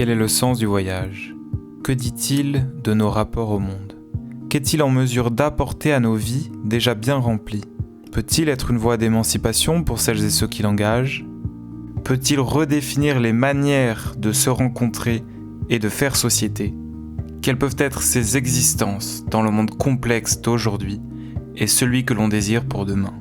Quel est le sens du voyage ? Que dit-il de nos rapports au monde ? Qu'est-il en mesure d'apporter à nos vies déjà bien remplies ? Peut-il être une voie d'émancipation pour celles et ceux qui l'engagent ? Peut-il redéfinir les manières de se rencontrer et de faire société ? Quelles peuvent être ses existences dans le monde complexe d'aujourd'hui et celui que l'on désire pour demain ?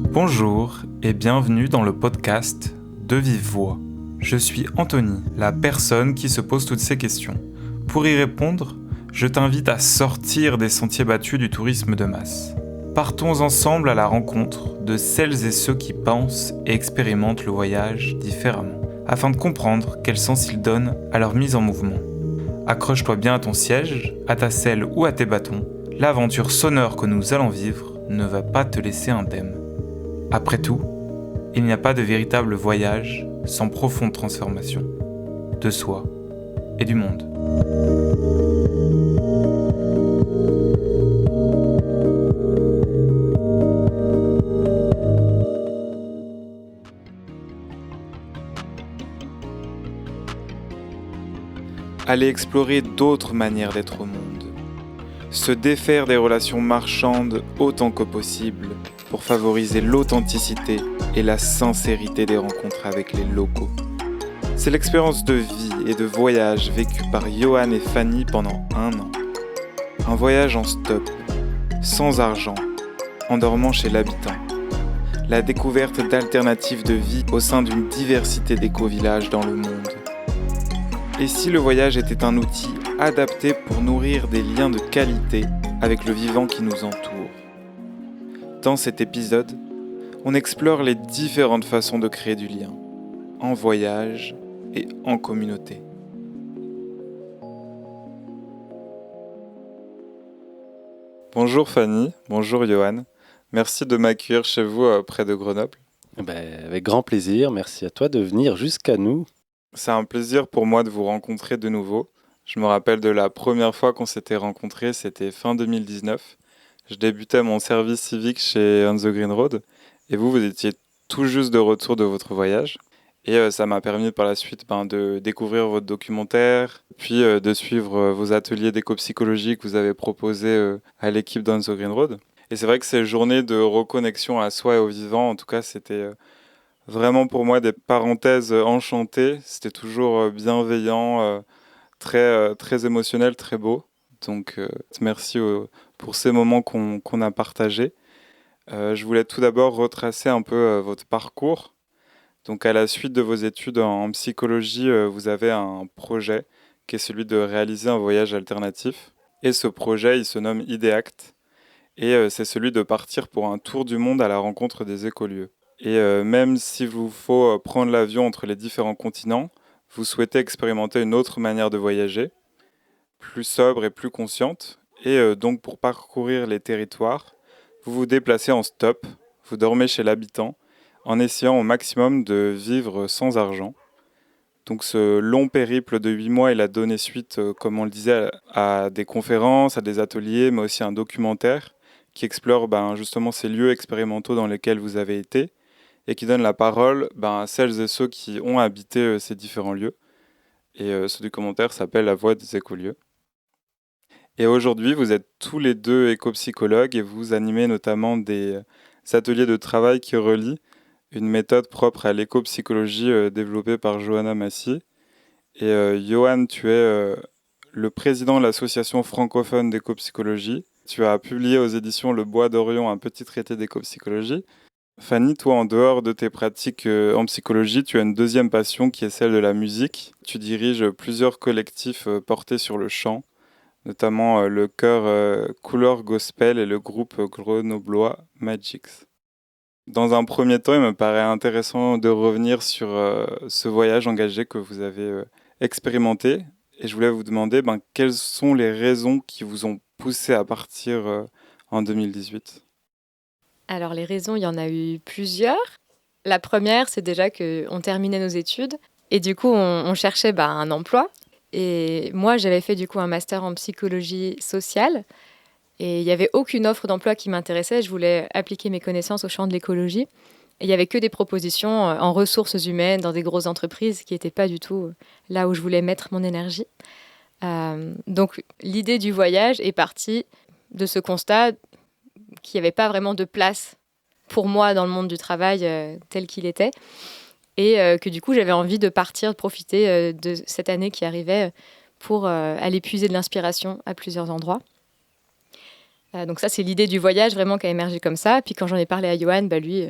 Bonjour et bienvenue dans le podcast De Vive Voix. Je suis Anthony, la personne qui se pose toutes ces questions. Pour y répondre, je t'invite à sortir des sentiers battus du tourisme de masse. Partons ensemble à la rencontre de celles et ceux qui pensent et expérimentent le voyage différemment, afin de comprendre quel sens ils donnent à leur mise en mouvement. Accroche-toi bien à ton siège, à ta selle ou à tes bâtons. L'aventure sonore que nous allons vivre ne va pas te laisser indemne. Après tout, il n'y a pas de véritable voyage sans profonde transformation de soi et du monde. Aller explorer d'autres manières d'être au monde. Se défaire des relations marchandes autant que possible pour favoriser l'authenticité et la sincérité des rencontres avec les locaux. C'est l'expérience de vie et de voyage vécue par Johan et Fanny pendant 1 an. Un voyage en stop, sans argent, en dormant chez l'habitant. La découverte d'alternatives de vie au sein d'une diversité d'éco-villages dans le monde. Et si le voyage était un outil adapté pour nourrir des liens de qualité avec le vivant qui nous entoure ? Dans cet épisode, on explore les différentes façons de créer du lien, en voyage et en communauté. Bonjour Fanny, bonjour Johan. Merci de m'accueillir chez vous près de Grenoble. Avec grand plaisir, merci à toi de venir jusqu'à nous. C'est un plaisir pour moi de vous rencontrer de nouveau. Je me rappelle de la première fois qu'on s'était rencontrés, c'était fin 2019. Je débutais mon service civique chez On the Green Road et vous étiez tout juste de retour de votre voyage. Et ça m'a permis par la suite de découvrir votre documentaire, puis de suivre vos ateliers d'éco-psychologie que vous avez proposés à l'équipe d'On the Green Road. Et c'est vrai que ces journées de reconnexion à soi et au vivant, en tout cas, c'était vraiment pour moi des parenthèses enchantées. C'était toujours bienveillant, très émotionnel, très beau. Donc merci pour ces moments qu'on a partagés. Je voulais tout d'abord retracer un peu votre parcours. Donc à la suite de vos études en psychologie, vous avez un projet qui est celui de réaliser un voyage alternatif. Et ce projet, il se nomme Ideact. Et c'est celui de partir pour un tour du monde à la rencontre des écolieux. Et même s'il vous faut prendre l'avion entre les différents continents, vous souhaitez expérimenter une autre manière de voyager, plus sobre et plus consciente. Et donc pour parcourir les territoires, vous vous déplacez en stop, vous dormez chez l'habitant, en essayant au maximum de vivre sans argent. Donc ce long périple de 8 mois, il a donné suite, comme on le disait, à des conférences, à des ateliers, mais aussi un documentaire qui explore justement ces lieux expérimentaux dans lesquels vous avez été et qui donne la parole à celles et ceux qui ont habité ces différents lieux. Et ce documentaire s'appelle La Voix des écolieux. Et aujourd'hui, vous êtes tous les deux éco-psychologues et vous animez notamment des ateliers de travail qui relient une méthode propre à l'éco-psychologie développée par Johanna Massy. Et Johan, tu es le président de l'association francophone d'éco-psychologie. Tu as publié aux éditions Le Bois d'Orion un petit traité d'éco-psychologie. Fanny, toi, en dehors de tes pratiques en psychologie, tu as une deuxième passion qui est celle de la musique. Tu diriges plusieurs collectifs portés sur le chant, notamment le chœur Couleur Gospel et le groupe grenoblois Magix. Dans un premier temps, il me paraît intéressant de revenir sur ce voyage engagé que vous avez expérimenté. Et je voulais vous demander quelles sont les raisons qui vous ont poussé à partir en 2018 ? Alors les raisons, il y en a eu plusieurs. La première, c'est déjà qu'on terminait nos études et du coup, on cherchait un emploi. Et moi, j'avais fait du coup un master en psychologie sociale. Et il n'y avait aucune offre d'emploi qui m'intéressait. Je voulais appliquer mes connaissances au champ de l'écologie. Et il n'y avait que des propositions en ressources humaines dans des grosses entreprises qui n'étaient pas du tout là où je voulais mettre mon énergie. Donc l'idée du voyage est partie de ce constat qu'il n'y avait pas vraiment de place pour moi dans le monde du travail tel qu'il était. Et que du coup, j'avais envie de partir, de profiter de cette année qui arrivait pour aller puiser de l'inspiration à plusieurs endroits. Donc ça, c'est l'idée du voyage vraiment qui a émergé comme ça. Puis quand j'en ai parlé à Johan, lui,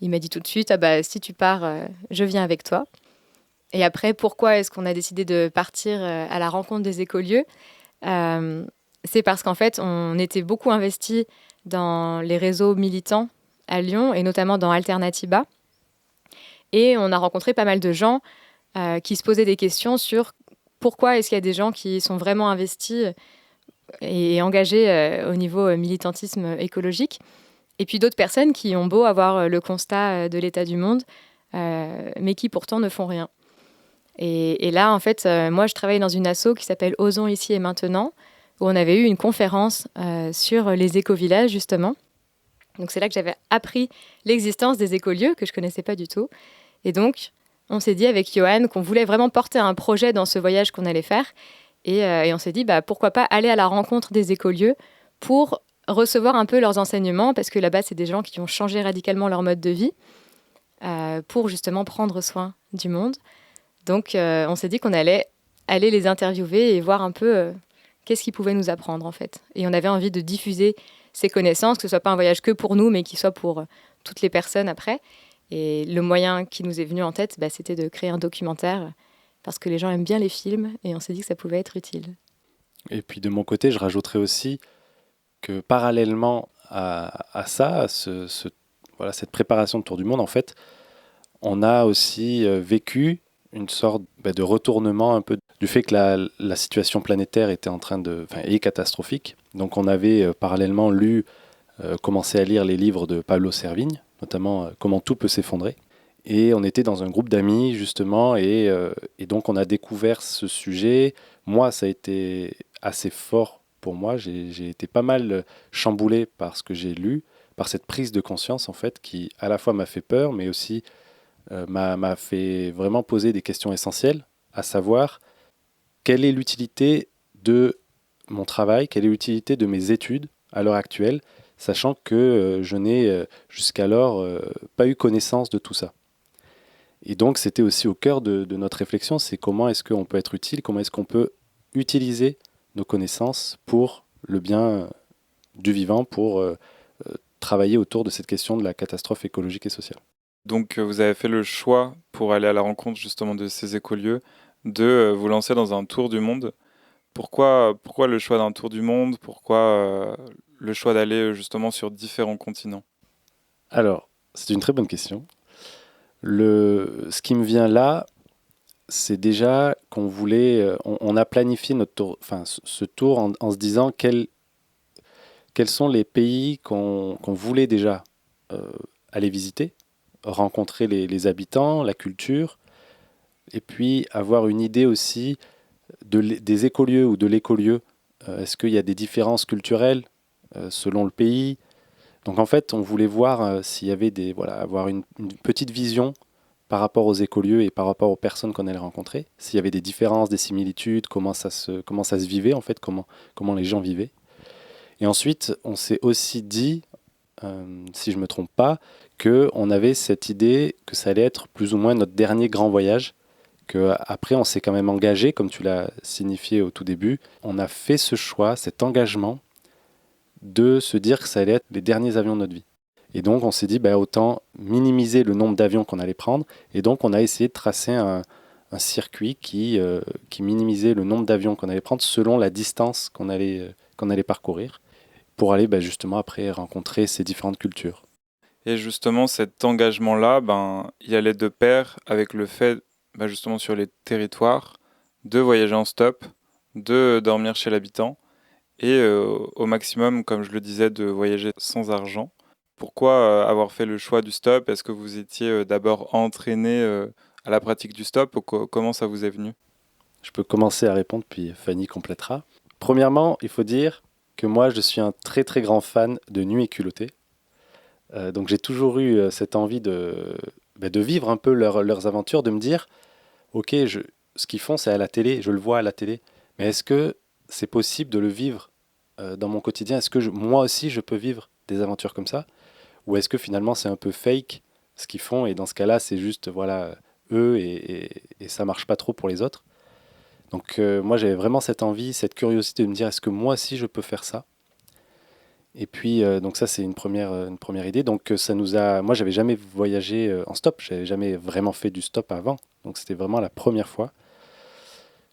il m'a dit tout de suite, si tu pars, je viens avec toi. Et après, pourquoi est-ce qu'on a décidé de partir à la rencontre des écolieux ? C'est parce qu'en fait, on était beaucoup investis dans les réseaux militants à Lyon, et notamment dans Alternatiba. Et on a rencontré pas mal de gens qui se posaient des questions sur pourquoi est-ce qu'il y a des gens qui sont vraiment investis et engagés au niveau militantisme écologique, et puis d'autres personnes qui ont beau avoir le constat de l'état du monde, mais qui pourtant ne font rien. Et là, en fait, moi, je travaille dans une asso qui s'appelle Osons ici et maintenant, où on avait eu une conférence sur les écovillages, justement. Donc c'est là que j'avais appris l'existence des écolieux, que je ne connaissais pas du tout. Et donc, on s'est dit avec Johan qu'on voulait vraiment porter un projet dans ce voyage qu'on allait faire. Et on s'est dit, pourquoi pas aller à la rencontre des écolieux pour recevoir un peu leurs enseignements, parce que là-bas, c'est des gens qui ont changé radicalement leur mode de vie pour justement prendre soin du monde. Donc, on s'est dit qu'on allait aller les interviewer et voir un peu qu'est-ce qu'ils pouvaient nous apprendre, en fait. Et on avait envie de diffuser ces connaissances, que ce ne soit pas un voyage que pour nous, mais qu'il soit pour toutes les personnes après. Et le moyen qui nous est venu en tête, c'était de créer un documentaire, parce que les gens aiment bien les films, et on s'est dit que ça pouvait être utile. Et puis de mon côté, je rajouterais aussi que parallèlement à ça, cette préparation de Tour du Monde, en fait, on a aussi vécu une sorte de retournement un peu du fait que la situation planétaire était est catastrophique. Donc on avait parallèlement commencé à lire les livres de Pablo Servigne, notamment Comment tout peut s'effondrer. Et on était dans un groupe d'amis, justement, et donc on a découvert ce sujet. Moi, ça a été assez fort pour moi. J'ai été pas mal chamboulé par ce que j'ai lu, par cette prise de conscience, en fait, qui à la fois m'a fait peur, mais aussi m'a fait vraiment poser des questions essentielles, à savoir quelle est l'utilité de mon travail, quelle est l'utilité de mes études à l'heure actuelle, sachant que je n'ai jusqu'alors pas eu connaissance de tout ça. Et donc, c'était aussi au cœur de notre réflexion, c'est comment est-ce qu'on peut être utile, comment est-ce qu'on peut utiliser nos connaissances pour le bien du vivant, pour travailler autour de cette question de la catastrophe écologique et sociale. Donc vous avez fait le choix, pour aller à la rencontre justement de ces écolieux, de vous lancer dans un tour du monde. Pourquoi le choix d'un tour du monde ? Pourquoi le choix d'aller justement sur différents continents ? Alors, c'est une très bonne question. Ce qui me vient là, c'est déjà qu'on voulait, on a planifié notre tour, ce tour en se disant quels sont les pays qu'on voulait déjà aller visiter, rencontrer les habitants, la culture, et puis avoir une idée aussi des écolieux ou de l'écolieu. Est-ce qu'il y a des différences culturelles selon le pays ? Donc en fait, on voulait voir s'il y avait avoir une petite vision par rapport aux écolieux et par rapport aux personnes qu'on allait rencontrer, s'il y avait des différences, des similitudes, comment ça se vivait en fait, comment les gens vivaient. Et ensuite, on s'est aussi dit, si je ne me trompe pas, qu'on avait cette idée que ça allait être plus ou moins notre dernier grand voyage, qu'après on s'est quand même engagé, comme tu l'as signifié au tout début. On a fait ce choix, cet engagement de se dire que ça allait être les derniers avions de notre vie. Et donc on s'est dit autant minimiser le nombre d'avions qu'on allait prendre. Et donc on a essayé de tracer un circuit qui minimisait le nombre d'avions qu'on allait prendre selon la distance qu'on allait parcourir, pour aller justement après rencontrer ces différentes cultures. Et justement, cet engagement-là, il allait de pair avec le fait, justement sur les territoires, de voyager en stop, de dormir chez l'habitant, et au maximum, comme je le disais, de voyager sans argent. Pourquoi avoir fait le choix du stop ? Est-ce que vous étiez d'abord entraîné à la pratique du stop, ou comment ça vous est venu ? Je peux commencer à répondre, puis Fanny complétera. Premièrement, il faut dire que moi, je suis un très très grand fan de Nuit et culotté. Donc j'ai toujours eu cette envie de vivre un peu leurs aventures, de me dire, ok, ce qu'ils font, c'est à la télé, je le vois à la télé, mais est-ce que c'est possible de le vivre dans mon quotidien? Est-ce que moi aussi, je peux vivre des aventures comme ça? Ou est-ce que finalement, c'est un peu fake ce qu'ils font, et dans ce cas-là, c'est juste voilà, eux, et ça marche pas trop pour les autres? Donc moi, j'avais vraiment cette envie, cette curiosité de me dire, est-ce que moi aussi, je peux faire ça? Et puis, donc ça, c'est une première idée. Donc, moi, j'avais jamais voyagé en stop. J'avais jamais vraiment fait du stop avant. Donc, c'était vraiment la première fois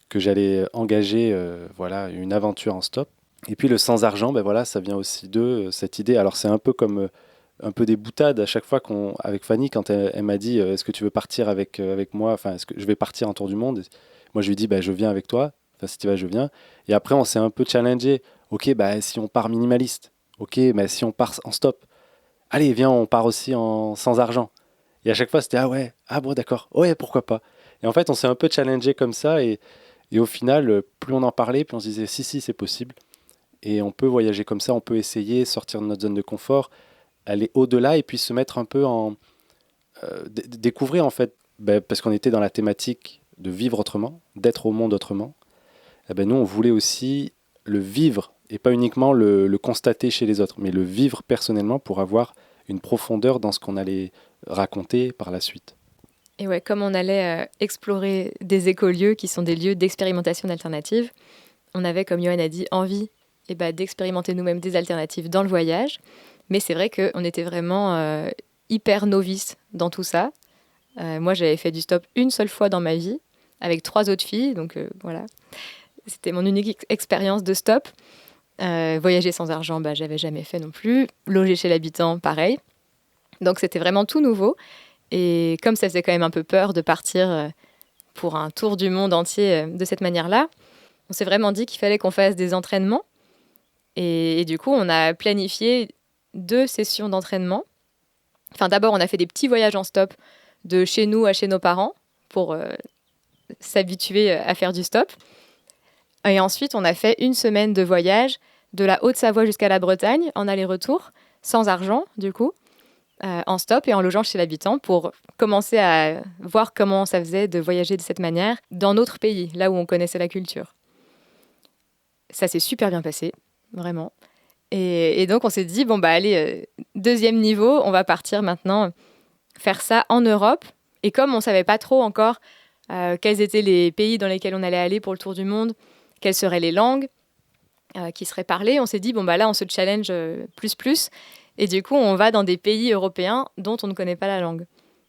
que j'allais engager, voilà, une aventure en stop. Et puis, le sans argent, ben voilà, ça vient aussi de cette idée. Alors, c'est un peu comme un peu des boutades à chaque fois avec Fanny, quand elle m'a dit, est-ce que tu veux partir avec moi? Enfin, est-ce que je vais partir en tour du monde? Moi, je lui ai dit, bah, je viens avec toi. Enfin, si tu vas, je viens. Et après, on s'est un peu challengé. Ok, bah, si on part minimaliste. Ok, mais si on part en stop, allez, viens, on part aussi sans argent. Et à chaque fois, c'était ah ouais, ah bon, d'accord, ouais, pourquoi pas. Et en fait, on s'est un peu challengé comme ça, et au final, plus on en parlait, plus on se disait si, si, c'est possible. Et on peut voyager comme ça, on peut essayer, sortir de notre zone de confort, aller au-delà et puis se mettre un peu découvrir en fait, ben, parce qu'on était dans la thématique de vivre autrement, d'être au monde autrement. Eh ben, nous, on voulait aussi le vivre et pas uniquement le constater chez les autres, mais le vivre personnellement pour avoir une profondeur dans ce qu'on allait raconter par la suite. Et ouais, comme on allait explorer des écolieux qui sont des lieux d'expérimentation alternatives, on avait, comme Johan a dit, envie d'expérimenter nous-mêmes des alternatives dans le voyage. Mais c'est vrai qu'on était vraiment hyper novices dans tout ça. Moi, j'avais fait du stop une seule fois dans ma vie, avec 3 autres filles. Donc voilà, c'était mon unique expérience de stop. Voyager sans argent, j'avais jamais fait non plus. Loger chez l'habitant, pareil. Donc c'était vraiment tout nouveau. Et comme ça faisait quand même un peu peur de partir pour un tour du monde entier de cette manière-là, on s'est vraiment dit qu'il fallait qu'on fasse des entraînements. Et du coup, on a planifié 2 sessions d'entraînement. Enfin, d'abord, on a fait des petits voyages en stop de chez nous à chez nos parents pour s'habituer à faire du stop. Et ensuite, on a fait une semaine de voyage de la Haute-Savoie jusqu'à la Bretagne, en aller-retour, sans argent, du coup, en stop et en logeant chez l'habitant pour commencer à voir comment ça faisait de voyager de cette manière dans notre pays, là où on connaissait la culture. Ça s'est super bien passé, vraiment. Et donc, on s'est dit, bon, allez, deuxième niveau, on va partir maintenant faire ça en Europe. Et comme on ne savait pas trop encore quels étaient les pays dans lesquels on allait aller pour le tour du monde, quelles seraient les langues qui seraient parlées, on s'est dit, bon, là, on se challenge plus. Et du coup, on va dans des pays européens dont on ne connaît pas la langue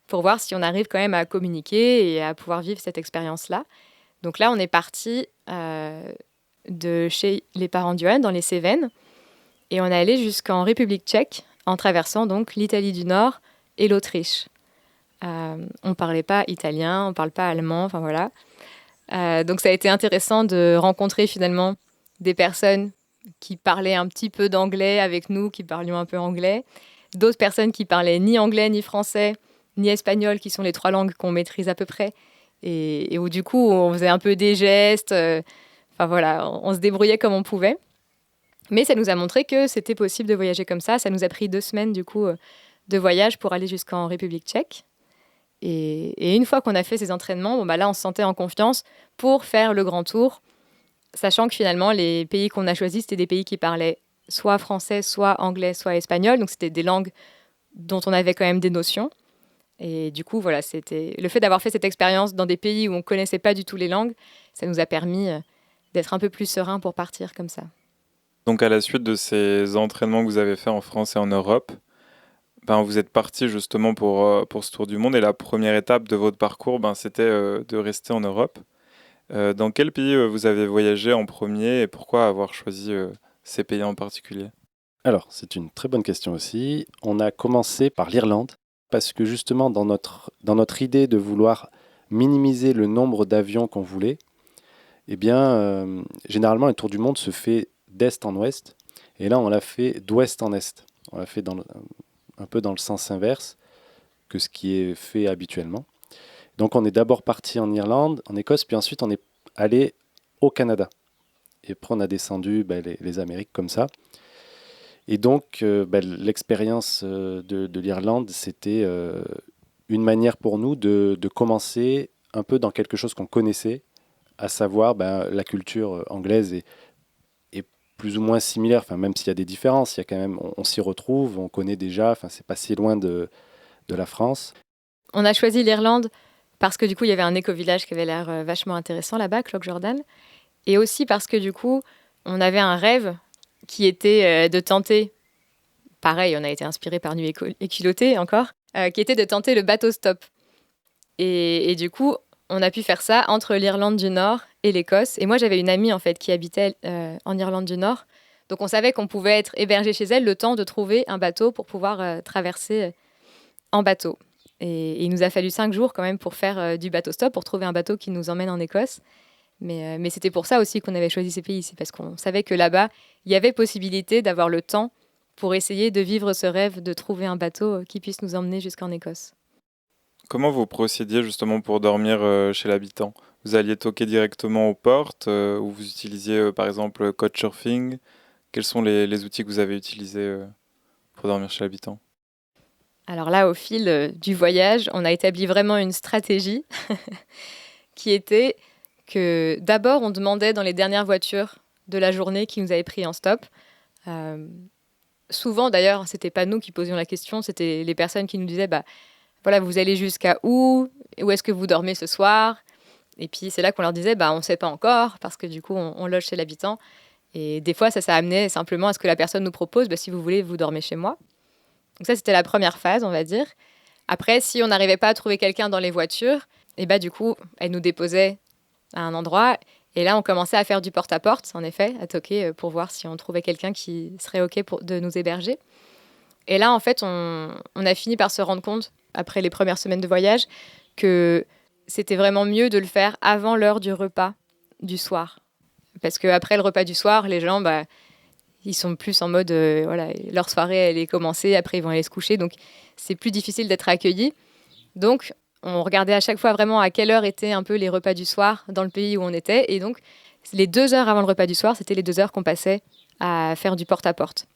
pour voir si on arrive quand même à communiquer et à pouvoir vivre cette expérience-là. Donc là, on est parti de chez les parents d'Johan, dans les Cévennes, et on est allé jusqu'en République tchèque, en traversant donc l'Italie du Nord et l'Autriche. On ne parlait pas italien, on ne parle pas allemand, enfin voilà. Donc ça a été intéressant de rencontrer finalement des personnes qui parlaient un petit peu d'anglais avec nous, qui parlions un peu anglais. D'autres personnes qui parlaient ni anglais, ni français, ni espagnol, qui sont les 3 langues qu'on maîtrise à peu près. Et où du coup, on faisait un peu des gestes. Enfin voilà, on se débrouillait comme on pouvait. Mais ça nous a montré que c'était possible de voyager comme ça. Ça nous a pris 2 semaines du coup de voyage pour aller jusqu'en République tchèque. Et une fois qu'on a fait ces entraînements, là, on se sentait en confiance pour faire le grand tour, sachant que finalement, les pays qu'on a choisis, c'était des pays qui parlaient soit français, soit anglais, soit espagnol. Donc, c'était des langues dont on avait quand même des notions. Et du coup, voilà, c'était le fait d'avoir fait cette expérience dans des pays où on ne connaissait pas du tout les langues, ça nous a permis d'être un peu plus serein pour partir comme ça. Donc à la suite de ces entraînements que vous avez faits en France et en Europe, vous êtes parti justement pour ce tour du monde et la première étape de votre parcours, c'était de rester en Europe. Dans quel pays vous avez voyagé en premier et pourquoi avoir choisi ces pays en particulier? Alors, c'est une très bonne question aussi. On a commencé par l'Irlande parce que justement, dans notre idée de vouloir minimiser le nombre d'avions qu'on voulait, généralement, un tour du monde se fait d'est en ouest. Et là, on l'a fait d'ouest en est. On l'a fait un peu dans le sens inverse que ce qui est fait habituellement. Donc, on est d'abord parti en Irlande, en Écosse, puis ensuite, on est allé au Canada. Et après, on a descendu les Amériques comme ça. Et donc, l'expérience de l'Irlande, c'était une manière pour nous de commencer un peu dans quelque chose qu'on connaissait, à savoir la culture anglaise est plus ou moins similaire, enfin, même s'il y a des différences, il y a quand même, on s'y retrouve, on connaît déjà, enfin, c'est pas si loin de la France. On a choisi l'Irlande parce que du coup, il y avait un éco-village qui avait l'air vachement intéressant là-bas, Cloghjordan. Et aussi parce que du coup, on avait un rêve qui était de tenter, pareil, on a été inspiré par Nuit et culottée encore, qui était de tenter le bateau stop. Et du coup, on a pu faire ça entre l'Irlande du Nord et l'Écosse. Et moi, j'avais une amie en fait qui habitait en Irlande du Nord. Donc on savait qu'on pouvait être hébergé chez elle le temps de trouver un bateau pour pouvoir traverser en bateau. Et il nous a fallu 5 jours quand même pour faire du bateau stop, pour trouver un bateau qui nous emmène en Écosse. Mais c'était pour ça aussi qu'on avait choisi ces pays. C'est parce qu'on savait que là-bas, il y avait possibilité d'avoir le temps pour essayer de vivre ce rêve de trouver un bateau qui puisse nous emmener jusqu'en Écosse. Comment vous procédiez justement pour dormir chez l'habitant? Vous alliez toquer directement aux portes ou vous utilisiez par exemple Couchsurfing? Quels sont les outils que vous avez utilisés pour dormir chez l'habitant? Alors là, au fil du voyage, on a établi vraiment une stratégie qui était que d'abord, on demandait dans les dernières voitures de la journée qui nous avaient pris en stop. Souvent, d'ailleurs, c'était pas nous qui posions la question, c'était les personnes qui nous disaient voilà, vous allez jusqu'à où? Où est-ce que vous dormez ce soir? Et puis, c'est là qu'on leur disait on ne sait pas encore, parce que du coup, on loge chez l'habitant. Et des fois, ça amenait simplement à ce que la personne nous propose si vous voulez, vous dormez chez moi. Donc, ça, c'était la première phase, on va dire. Après, si on n'arrivait pas à trouver quelqu'un dans les voitures, et du coup, elle nous déposait à un endroit. Et là, on commençait à faire du porte-à-porte, en effet, à toquer pour voir si on trouvait quelqu'un qui serait OK de nous héberger. Et là, en fait, on a fini par se rendre compte, après les premières semaines de voyage, que c'était vraiment mieux de le faire avant l'heure du repas du soir. Parce qu'après le repas du soir, les gens, ils sont plus en mode, leur soirée, elle est commencée, après ils vont aller se coucher, donc c'est plus difficile d'être accueillis. Donc, on regardait à chaque fois vraiment à quelle heure étaient un peu les repas du soir dans le pays où on était. Et donc, les 2 heures avant le repas du soir, c'était les 2 heures qu'on passait à faire du porte-à-porte.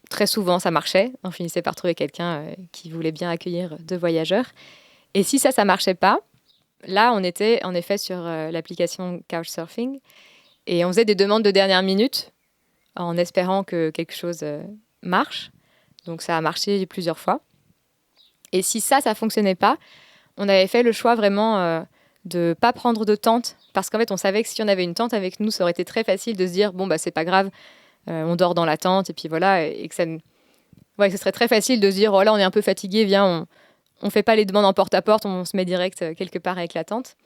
Très souvent, ça marchait. On finissait par trouver quelqu'un qui voulait bien accueillir 2 voyageurs. Et si ça marchait pas, là, on était en effet sur l'application Couchsurfing. Et on faisait des demandes de dernière minute en espérant que quelque chose marche. Donc, ça a marché plusieurs fois. Et si ça fonctionnait pas, on avait fait le choix vraiment de ne pas prendre de tente. Parce qu'en fait, on savait que si on avait une tente avec nous, ça aurait été très facile de se dire c'est pas grave. On dort dans la tente et puis voilà, et que ce serait très facile de se dire là on est un peu fatigué, viens, on fait pas les demandes en porte-à-porte, on se met direct quelque part avec la tente.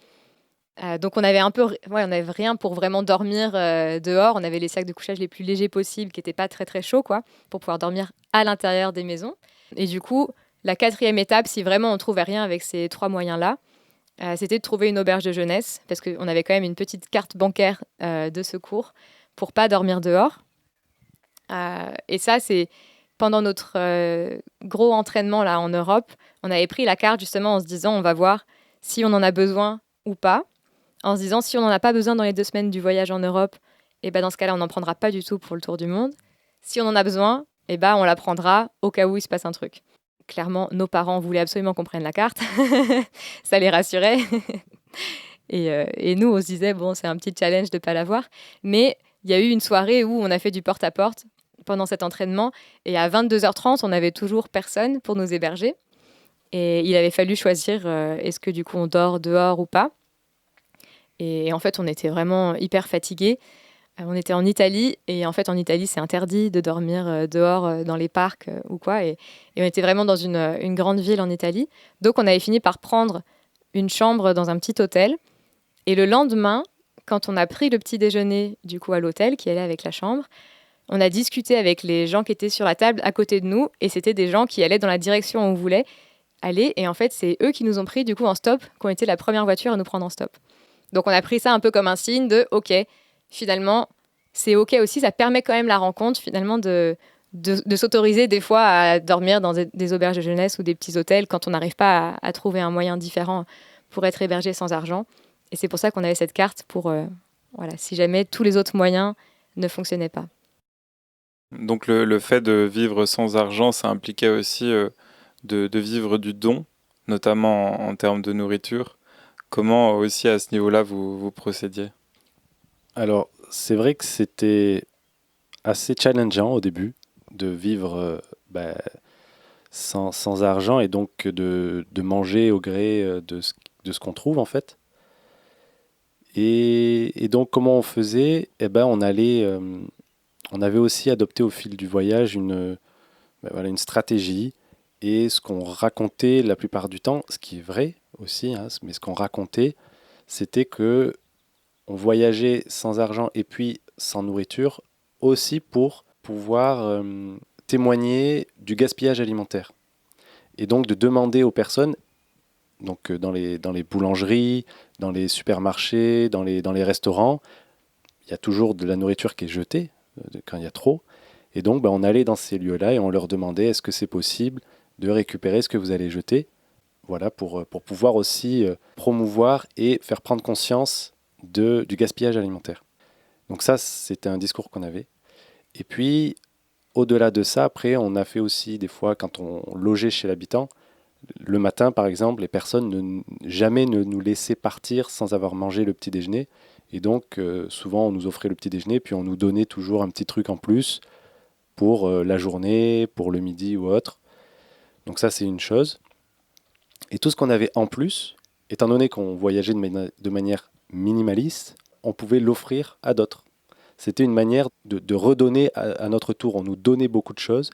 Donc on avait on avait rien pour vraiment dormir dehors. On avait les sacs de couchage les plus légers possibles, qui n'étaient pas très très chauds pour pouvoir dormir à l'intérieur des maisons. Et du coup, la 4e étape, si vraiment on trouvait rien avec ces 3 moyens-là, c'était de trouver une auberge de jeunesse, parce qu'on avait quand même une petite carte bancaire de secours pour pas dormir dehors. Et ça, c'est pendant notre gros entraînement là en Europe, on avait pris la carte justement en se disant on va voir si on en a besoin ou pas. En se disant si on n'en a pas besoin dans les 2 semaines du voyage en Europe, et dans ce cas-là, on n'en prendra pas du tout pour le tour du monde. Si on en a besoin, on la prendra au cas où il se passe un truc. Clairement, nos parents voulaient absolument qu'on prenne la carte. Ça les rassurait. Et nous, on se disait, c'est un petit challenge de ne pas l'avoir. Mais il y a eu une soirée où on a fait du porte-à-porte pendant cet entraînement. Et à 22h30, on n'avait toujours personne pour nous héberger. Et il avait fallu choisir est-ce que du coup on dort dehors ou pas. Et en fait, on était vraiment hyper fatigués. On était en Italie, et en fait, en Italie, c'est interdit de dormir dehors dans les parcs ou quoi. Et on était vraiment dans une grande ville en Italie. Donc, on avait fini par prendre une chambre dans un petit hôtel. Et le lendemain, quand on a pris le petit déjeuner du coup à l'hôtel, qui allait avec la chambre, on a discuté avec les gens qui étaient sur la table à côté de nous. Et c'était des gens qui allaient dans la direction où on voulait aller. Et en fait, c'est eux qui nous ont pris du coup en stop, qui ont été la première voiture à nous prendre en stop. Donc, on a pris ça un peu comme un signe de « OK ». Finalement, c'est OK aussi, ça permet quand même la rencontre, finalement, de s'autoriser des fois à dormir dans des auberges de jeunesse ou des petits hôtels quand on n'arrive pas à trouver un moyen différent pour être hébergé sans argent. Et c'est pour ça qu'on avait cette carte pour, si jamais tous les autres moyens ne fonctionnait pas. Donc le fait de vivre sans argent, ça impliquait aussi de vivre du don, notamment en termes de nourriture. Comment aussi à ce niveau-là vous procédiez? Alors, c'est vrai que c'était assez challengeant au début de vivre sans argent et donc de manger au gré de ce qu'on trouve en fait. Et donc, comment on faisait? Eh ben, on avait aussi adopté au fil du voyage une stratégie et ce qu'on racontait la plupart du temps, ce qui est vrai aussi, hein, mais ce qu'on racontait, c'était que on voyageait sans argent et puis sans nourriture aussi pour pouvoir témoigner du gaspillage alimentaire. Et donc de demander aux personnes, donc dans les boulangeries, dans les supermarchés, dans les restaurants, il y a toujours de la nourriture qui est jetée quand il y a trop. Et donc on allait dans ces lieux-là et on leur demandait est-ce que c'est possible de récupérer ce que vous allez jeter, voilà, pour pouvoir aussi promouvoir et faire prendre conscience du gaspillage alimentaire. Donc ça, c'était un discours qu'on avait. Et puis, au-delà de ça, après, on a fait aussi des fois, quand on logeait chez l'habitant, le matin, par exemple, les personnes jamais ne nous laissaient partir sans avoir mangé le petit déjeuner. Et donc, souvent, on nous offrait le petit déjeuner, puis on nous donnait toujours un petit truc en plus pour la journée, pour le midi ou autre. Donc ça, c'est une chose. Et tout ce qu'on avait en plus, étant donné qu'on voyageait de manière minimaliste, on pouvait l'offrir à d'autres. C'était une manière de redonner à notre tour. On nous donnait beaucoup de choses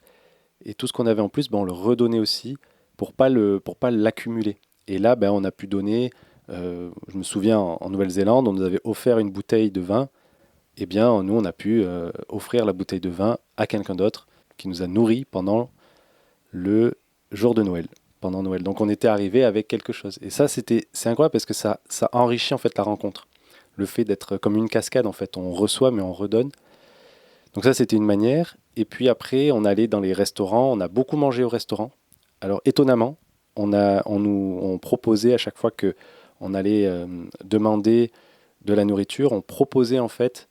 et tout ce qu'on avait en plus, on le redonnait aussi pour pas l'accumuler. Et là, on a pu donner. Je me souviens en Nouvelle-Zélande, on nous avait offert une bouteille de vin. Eh bien, nous, on a pu offrir la bouteille de vin à quelqu'un d'autre qui nous a nourris pendant le jour de Noël. Pendant Noël. Donc, on était arrivé avec quelque chose. Et ça, c'est incroyable parce que ça enrichit en fait la rencontre. Le fait d'être comme une cascade, en fait, on reçoit mais on redonne. Donc ça, c'était une manière. Et puis après, on allait dans les restaurants. On a beaucoup mangé au restaurant. Alors étonnamment, on proposait à chaque fois que on allait demander de la nourriture, on proposait en fait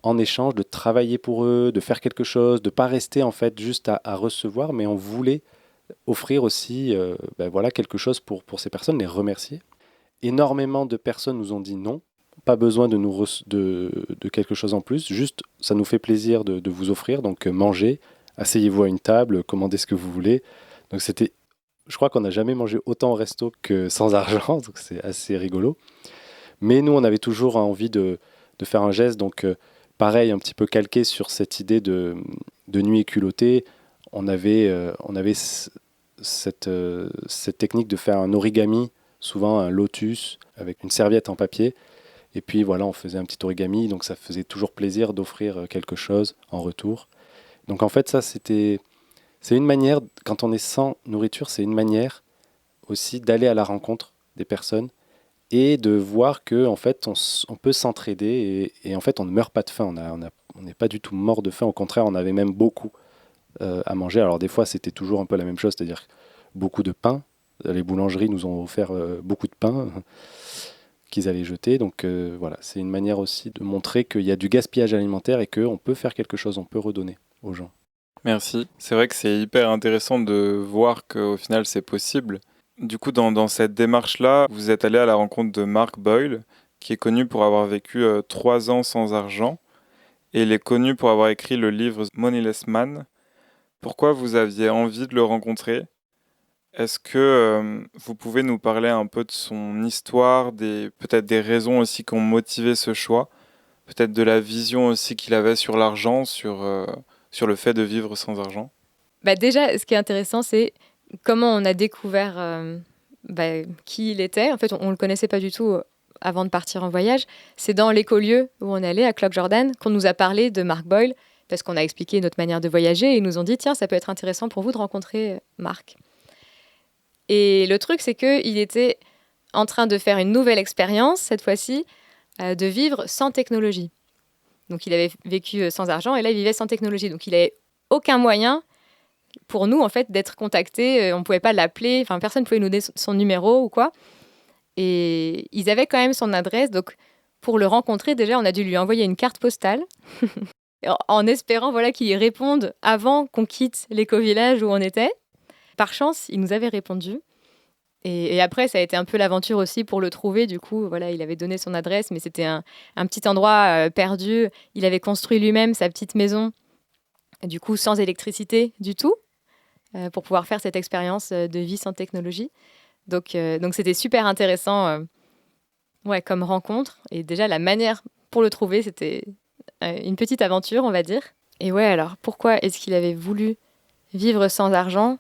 en échange de travailler pour eux, de faire quelque chose, de pas rester en fait juste à recevoir, mais on voulait offrir aussi voilà, quelque chose pour ces personnes, les remercier. Énormément de personnes nous ont dit non, pas besoin de quelque chose en plus, juste ça nous fait plaisir de vous offrir, donc mangez, asseyez-vous à une table, commandez ce que vous voulez. Donc je crois qu'on n'a jamais mangé autant au resto que sans argent, donc c'est assez rigolo. Mais nous, on avait toujours envie de faire un geste, donc pareil, un petit peu calqué sur cette idée de nuit culottée. On avait cette technique de faire un origami, souvent un lotus avec une serviette en papier. Et puis voilà, on faisait un petit origami, donc ça faisait toujours plaisir d'offrir quelque chose en retour. Donc en fait, c'est une manière, quand on est sans nourriture, c'est une manière aussi d'aller à la rencontre des personnes et de voir que en fait, on peut s'entraider et en fait, on ne meurt pas de faim. On n'est pas du tout mort de faim. Au contraire, on avait même beaucoup à manger. Alors des fois, c'était toujours un peu la même chose, c'est-à-dire beaucoup de pain. Les boulangeries nous ont offert beaucoup de pain qu'ils allaient jeter. Donc voilà, c'est une manière aussi de montrer qu'il y a du gaspillage alimentaire et qu'on peut faire quelque chose, on peut redonner aux gens. Merci. C'est vrai que c'est hyper intéressant de voir qu'au final, c'est possible. Du coup, dans cette démarche-là, vous êtes allé à la rencontre de Mark Boyle, qui est connu pour avoir vécu 3 ans sans argent. Et il est connu pour avoir écrit le livre Moneyless Man. Pourquoi vous aviez envie de le rencontrer? Est-ce que vous pouvez nous parler un peu de son histoire, peut-être des raisons aussi qui ont motivé ce choix, peut-être de la vision aussi qu'il avait sur l'argent, sur le fait de vivre sans argent? Déjà, ce qui est intéressant, c'est comment on a découvert qui il était. En fait, on ne le connaissait pas du tout avant de partir en voyage. C'est dans l'écolieu où on allait, à Cloch Jordan, qu'on nous a parlé de Mark Boyle, parce qu'on a expliqué notre manière de voyager, et ils nous ont dit, tiens, ça peut être intéressant pour vous de rencontrer Mark. Et le truc, c'est qu'il était en train de faire une nouvelle expérience, cette fois-ci, de vivre sans technologie. Donc, il avait vécu sans argent, et là, il vivait sans technologie. Donc, il n'avait aucun moyen pour nous, en fait, d'être contactés. On ne pouvait pas l'appeler. Enfin, personne ne pouvait nous donner son numéro ou quoi. Et ils avaient quand même son adresse. Donc, pour le rencontrer, déjà, on a dû lui envoyer une carte postale en espérant qu'il réponde avant qu'on quitte l'éco-village où on était. Par chance, il nous avait répondu. Et après, ça a été un peu l'aventure aussi pour le trouver. Du coup, il avait donné son adresse, mais c'était un petit endroit perdu. Il avait construit lui-même sa petite maison, du coup, sans électricité du tout, pour pouvoir faire cette expérience de vie sans technologie. Donc c'était super intéressant comme rencontre. Et déjà, la manière pour le trouver, c'était une petite aventure, on va dire. Et alors, pourquoi est-ce qu'il avait voulu vivre sans argent ?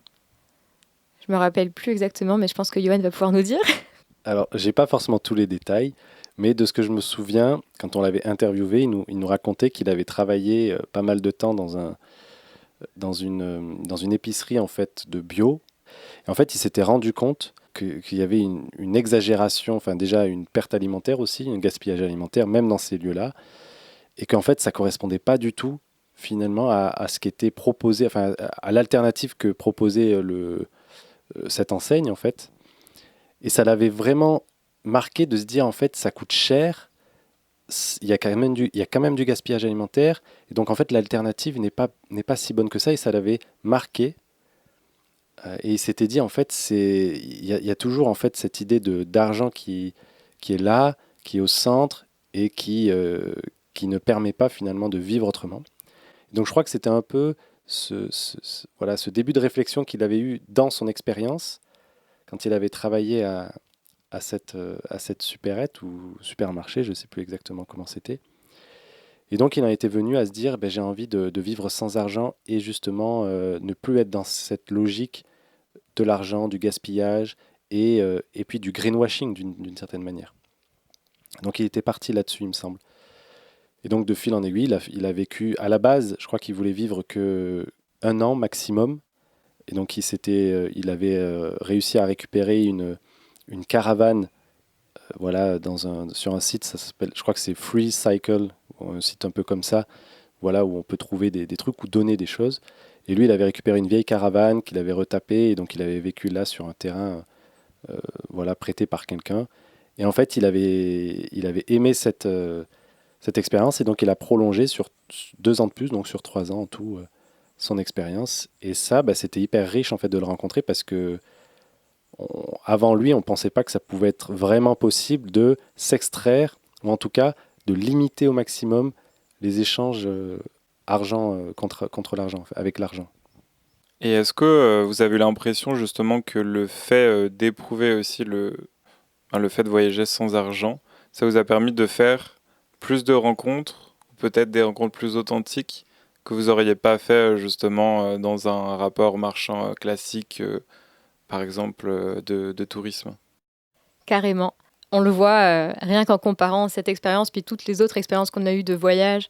Je me rappelle plus exactement, mais je pense que Yoann va pouvoir nous dire. Alors, j'ai pas forcément tous les détails, mais de ce que je me souviens, quand on l'avait interviewé, il nous racontait qu'il avait travaillé pas mal de temps dans une épicerie en fait de bio. Et en fait, il s'était rendu compte qu'il y avait une exagération, enfin déjà une perte alimentaire aussi, un gaspillage alimentaire, même dans ces lieux-là, et qu'en fait, ça correspondait pas du tout finalement à ce qui était proposé, enfin à l'alternative que proposait cette enseigne en fait. Et ça l'avait vraiment marqué de se dire en fait ça coûte cher, il y a quand même du gaspillage alimentaire, et donc en fait l'alternative n'est pas si bonne que ça, et ça l'avait marqué. Et il s'était dit en fait il y a toujours en fait cette idée d'argent qui est là, qui est au centre et qui ne permet pas finalement de vivre autrement. Donc je crois que c'était un peu ce début de réflexion qu'il avait eu dans son expérience quand il avait travaillé à cette supérette ou supermarché, je ne sais plus exactement comment c'était. Et donc il en était venu à se dire j'ai envie de vivre sans argent et justement ne plus être dans cette logique de l'argent, du gaspillage et puis du greenwashing d'une certaine manière. Donc il était parti là-dessus, il me semble. Et donc de fil en aiguille, il a vécu, à la base, je crois qu'il voulait vivre que 1 an maximum. Et donc il avait réussi à récupérer une caravane sur un site, ça s'appelle, je crois que c'est Free Cycle, un site un peu comme ça, où on peut trouver des trucs ou donner des choses. Et lui, il avait récupéré une vieille caravane qu'il avait retapée, et donc il avait vécu là sur un terrain prêté par quelqu'un. Et en fait, il avait aimé cette expérience, et donc il a prolongé sur 2 ans de plus, donc sur 3 ans en tout, son expérience. Et ça, c'était hyper riche en fait de le rencontrer, parce que avant lui, on ne pensait pas que ça pouvait être vraiment possible de s'extraire, ou en tout cas de limiter au maximum les échanges argent contre l'argent, avec l'argent. Et est-ce que vous avez l'impression justement que le fait d'éprouver aussi le fait de voyager sans argent, ça vous a permis de faire plus de rencontres, ou peut-être des rencontres plus authentiques que vous n'auriez pas fait justement dans un rapport marchand classique, par exemple de tourisme? Carrément. On le voit rien qu'en comparant cette expérience puis toutes les autres expériences qu'on a eues de voyage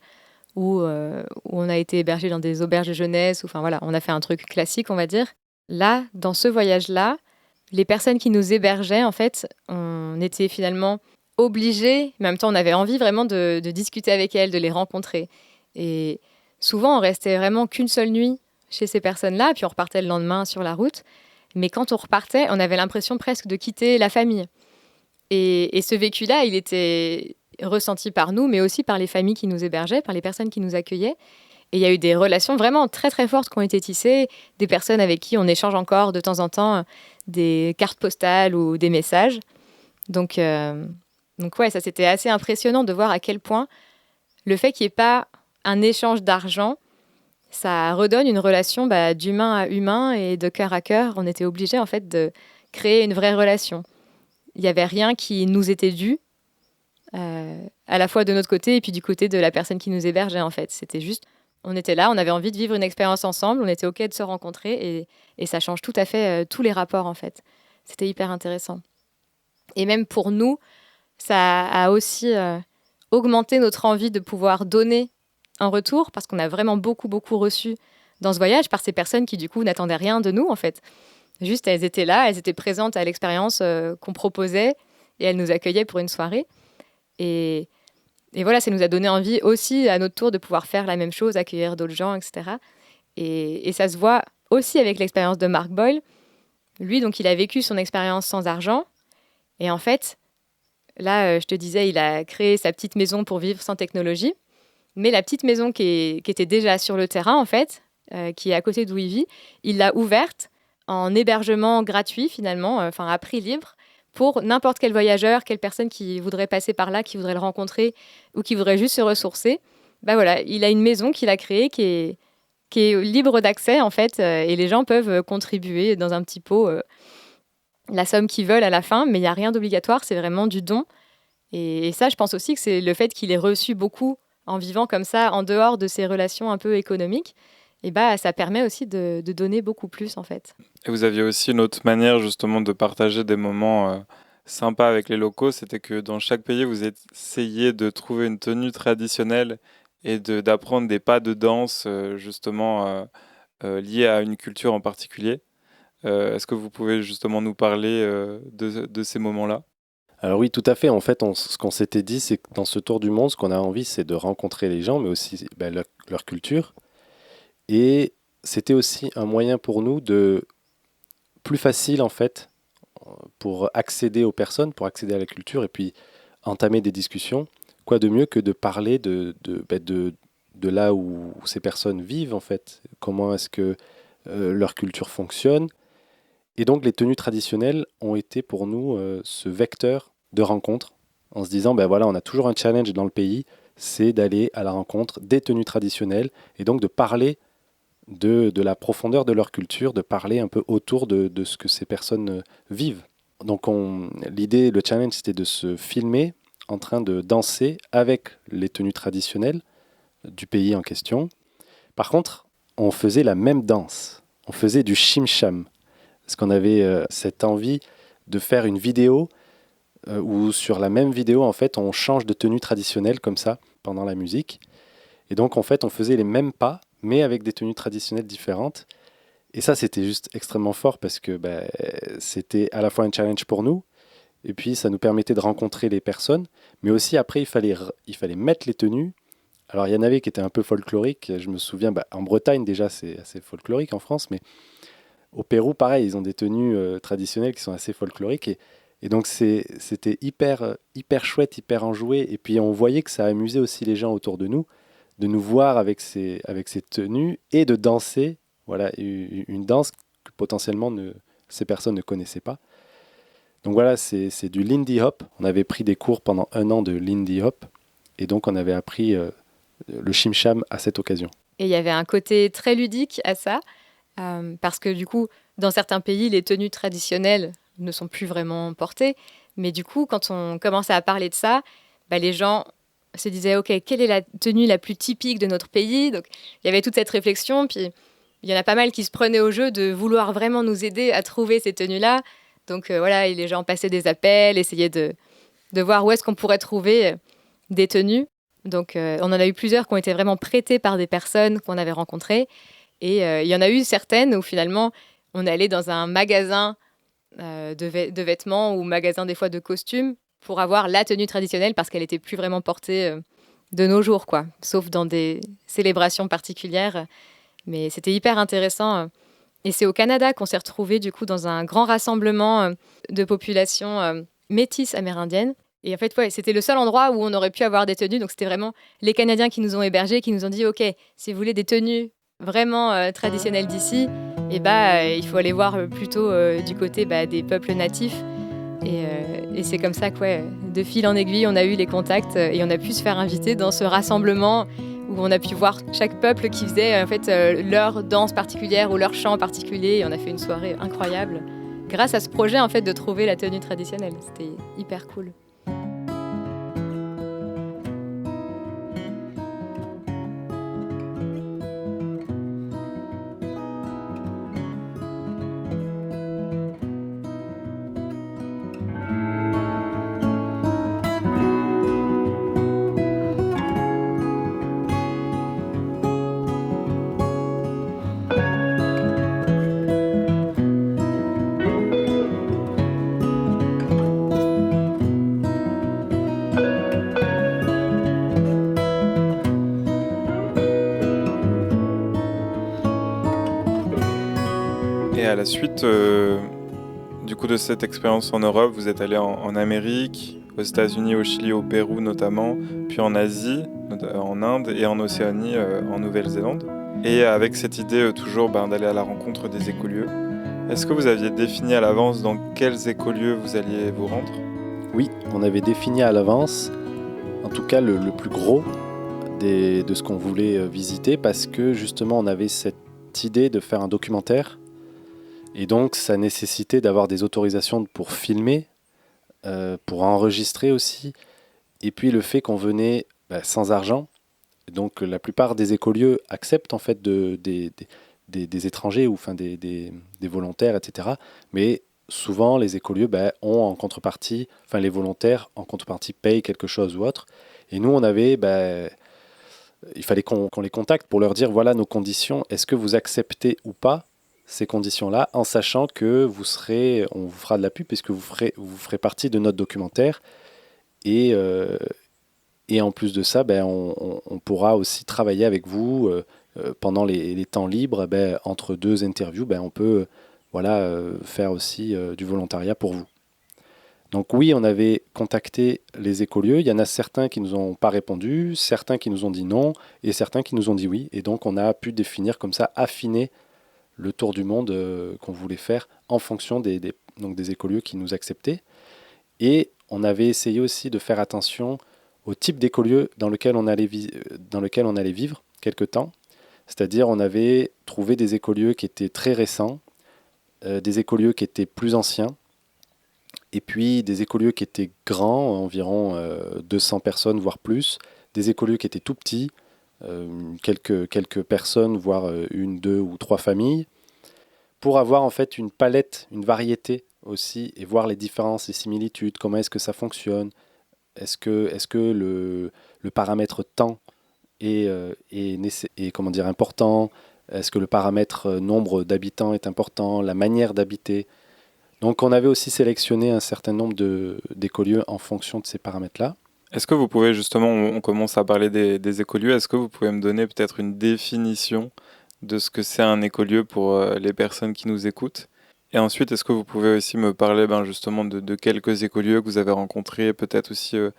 où on a été hébergé dans des auberges de jeunesse, on a fait un truc classique, on va dire. Là, dans ce voyage-là, les personnes qui nous hébergeaient, en fait, on était finalement obligés, mais en même temps, on avait envie vraiment de discuter avec elles, de les rencontrer. Et souvent, on restait vraiment qu'une seule nuit chez ces personnes-là, puis on repartait le lendemain sur la route. Mais quand on repartait, on avait l'impression presque de quitter la famille. Et ce vécu-là, il était ressenti par nous, mais aussi par les familles qui nous hébergeaient, par les personnes qui nous accueillaient. Et il y a eu des relations vraiment très très fortes qui ont été tissées, des personnes avec qui on échange encore de temps en temps des cartes postales ou des messages. Donc ça c'était assez impressionnant de voir à quel point le fait qu'il n'y ait pas un échange d'argent, ça redonne une relation d'humain à humain et de cœur à cœur. On était obligés en fait de créer une vraie relation. Il n'y avait rien qui nous était dû, à la fois de notre côté et puis du côté de la personne qui nous hébergeait en fait. C'était juste, on était là, on avait envie de vivre une expérience ensemble, on était OK de se rencontrer et ça change tout à fait tous les rapports en fait. C'était hyper intéressant. Et même pour nous, ça a aussi augmenté notre envie de pouvoir donner en retour, parce qu'on a vraiment beaucoup, beaucoup reçu dans ce voyage par ces personnes qui, du coup, n'attendaient rien de nous, en fait. Juste, elles étaient là, elles étaient présentes à l'expérience qu'on proposait et elles nous accueillaient pour une soirée. Et voilà, ça nous a donné envie aussi, à notre tour, de pouvoir faire la même chose, accueillir d'autres gens, etc. Et ça se voit aussi avec l'expérience de Mark Boyle. Lui, donc, il a vécu son expérience sans argent. Et en fait, Là, je te disais, il a créé sa petite maison pour vivre sans technologie. Mais la petite maison qui était déjà sur le terrain, en fait, qui est à côté d'où il vit, il l'a ouverte en hébergement gratuit, finalement, enfin à prix libre, pour n'importe quel voyageur, quelle personne qui voudrait passer par là, qui voudrait le rencontrer ou qui voudrait juste se ressourcer. Bah voilà, il a une maison qu'il a créée qui est libre d'accès, en fait, et les gens peuvent contribuer dans un petit pot la somme qu'ils veulent à la fin, mais il n'y a rien d'obligatoire, c'est vraiment du don. Et ça, je pense aussi que c'est le fait qu'il ait reçu beaucoup en vivant comme ça, en dehors de ses relations un peu économiques, et bah, ça permet aussi de donner beaucoup plus, en fait. Et vous aviez aussi une autre manière justement de partager des moments sympas avec les locaux, c'était que dans chaque pays, vous essayiez de trouver une tenue traditionnelle et d'apprendre des pas de danse liés à une culture en particulier. Est-ce que vous pouvez justement nous parler de ces moments-là? Alors oui, tout à fait. En fait, ce qu'on s'était dit, c'est que dans ce tour du monde, ce qu'on a envie, c'est de rencontrer les gens, mais aussi leur culture. Et c'était aussi un moyen pour nous de plus facile, en fait, pour accéder aux personnes, pour accéder à la culture, et puis entamer des discussions. Quoi de mieux que de parler de là où ces personnes vivent, en fait. Comment est-ce que leur culture fonctionne. Et donc les tenues traditionnelles ont été pour nous ce vecteur de rencontre, en se disant, ben voilà, on a toujours un challenge dans le pays, c'est d'aller à la rencontre des tenues traditionnelles, et donc de parler de la profondeur de leur culture, de parler un peu autour de ce que ces personnes vivent. Donc l'idée, le challenge, c'était de se filmer en train de danser avec les tenues traditionnelles du pays en question. Par contre, on faisait la même danse, on faisait du shim-sham, parce qu'on avait cette envie de faire une vidéo où sur la même vidéo, en fait, on change de tenue traditionnelle comme ça pendant la musique. Et donc, en fait, on faisait les mêmes pas, mais avec des tenues traditionnelles différentes. Et ça, c'était juste extrêmement fort parce que c'était à la fois un challenge pour nous, et puis ça nous permettait de rencontrer les personnes, mais aussi après, il fallait mettre les tenues. Alors, il y en avait qui étaient un peu folkloriques. Je me souviens, en Bretagne, déjà, c'est assez folklorique en France, mais au Pérou, pareil, ils ont des tenues traditionnelles qui sont assez folkloriques. Et donc, c'était hyper chouette, hyper enjoué. Et puis, on voyait que ça amusait aussi les gens autour de nous voir avec ces tenues et de danser. Voilà, une danse que potentiellement ces personnes ne connaissaient pas. Donc voilà, c'est du Lindy Hop. On avait pris des cours pendant 1 an de Lindy Hop. Et donc, on avait appris le Shim-Sham à cette occasion. Et il y avait un côté très ludique à ça. Parce que du coup, dans certains pays, les tenues traditionnelles ne sont plus vraiment portées. Mais du coup, quand on commençait à parler de ça, les gens se disaient, OK, quelle est la tenue la plus typique de notre pays? Donc, il y avait toute cette réflexion. Puis, il y en a pas mal qui se prenaient au jeu de vouloir vraiment nous aider à trouver ces tenues-là. Donc, voilà, et les gens passaient des appels, essayaient de voir où est-ce qu'on pourrait trouver des tenues. Donc, on en a eu plusieurs qui ont été vraiment prêtées par des personnes qu'on avait rencontrées. Et il y en a eu certaines où finalement, on allait dans un magasin de vêtements ou magasin des fois de costumes pour avoir la tenue traditionnelle parce qu'elle n'était plus vraiment portée de nos jours, quoi, sauf dans des célébrations particulières. Mais c'était hyper intéressant. Et c'est au Canada qu'on s'est retrouvés du coup dans un grand rassemblement de population métisse amérindienne. Et en fait, ouais, c'était le seul endroit où on aurait pu avoir des tenues. Donc c'était vraiment les Canadiens qui nous ont hébergés, qui nous ont dit, OK, si vous voulez des tenues vraiment traditionnelles d'ici, il faut aller voir plutôt du côté des peuples natifs. Et c'est comme ça que, de fil en aiguille, on a eu les contacts et on a pu se faire inviter dans ce rassemblement où on a pu voir chaque peuple qui faisait leur danse particulière ou leur chant particulier. Et on a fait une soirée incroyable grâce à ce projet en fait de trouver la tenue traditionnelle. C'était hyper cool. Et à la suite du coup de cette expérience en Europe, vous êtes allé en Amérique, aux États-Unis, au Chili, au Pérou notamment, puis en Asie, en Inde et en Océanie, en Nouvelle-Zélande. Et avec cette idée toujours d'aller à la rencontre des écolieux. Est-ce que vous aviez défini à l'avance dans quels écolieux vous alliez vous rendre ? Oui, on avait défini à l'avance, en tout cas le plus gros de ce qu'on voulait visiter, parce que justement on avait cette idée de faire un documentaire, et donc ça nécessitait d'avoir des autorisations pour filmer, pour enregistrer aussi, et puis le fait qu'on venait sans argent. Donc la plupart des écolieux acceptent en fait des étrangers ou enfin des volontaires, etc. Mais souvent les écolieux ont en contrepartie, enfin les volontaires en contrepartie payent quelque chose ou autre. Et nous on avait, il fallait qu'on les contacte pour leur dire voilà nos conditions, est-ce que vous acceptez ou pas ces conditions-là, en sachant que on vous fera de la pub puisque vous ferez partie de notre documentaire. Et en plus de ça, on pourra aussi travailler avec vous pendant les temps libres. Entre deux interviews, on peut faire aussi du volontariat pour vous. Donc oui, on avait contacté les écolieux. Il y en a certains qui ne nous ont pas répondu, certains qui nous ont dit non, et certains qui nous ont dit oui. Et donc on a pu définir comme ça, affiner le tour du monde qu'on voulait faire en fonction des écolieux qui nous acceptaient. Et on avait essayé aussi de faire attention au type d'écolieu dans lequel on allait vivre quelque temps. C'est-à-dire on avait trouvé des écolieux qui étaient très récents, des écolieux qui étaient plus anciens, et puis des écolieux qui étaient grands, environ 200 personnes, voire plus, des écolieux qui étaient tout petits, quelques personnes, voire une, deux ou trois familles, pour avoir en fait une palette, une variété aussi, et voir les différences, les similitudes, comment est-ce que ça fonctionne. Est-ce que le paramètre temps est important? Est-ce que le paramètre nombre d'habitants est important? La manière d'habiter? Donc on avait aussi sélectionné un certain nombre d'écolieux en fonction de ces paramètres-là. Est-ce que vous pouvez justement, on commence à parler des écolieux, est-ce que vous pouvez me donner peut-être une définition de ce que c'est un écolieu pour les personnes qui nous écoutent? Et ensuite, est-ce que vous pouvez aussi me parler justement de quelques écolieux que vous avez rencontrés, peut-être aussi de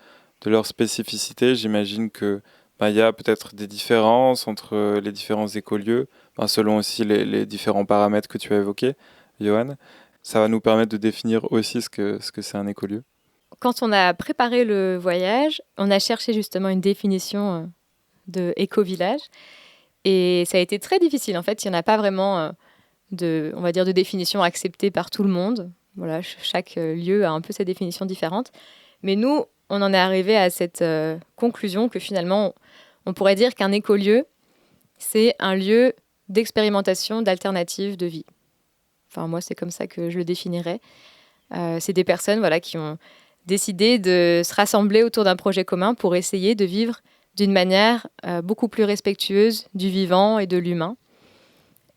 leurs spécificités? J'imagine que il y a peut-être des différences entre les différents écolieux, selon aussi les différents paramètres que tu as évoqués, Johan. Ça va nous permettre de définir aussi ce que c'est un écolieu. Quand on a préparé le voyage, on a cherché justement une définition de éco-village. Et ça a été très difficile. En fait, il n'y en a pas vraiment de définition acceptée par tout le monde. Voilà, chaque lieu a un peu sa définition différente. Mais nous, on en est arrivé à cette conclusion que finalement, on pourrait dire qu'un écolieu, c'est un lieu d'expérimentation d'alternatives de vie. Enfin, moi, c'est comme ça que je le définirais. C'est des personnes qui ont décidé de se rassembler autour d'un projet commun pour essayer de vivre d'une manière beaucoup plus respectueuse du vivant et de l'humain.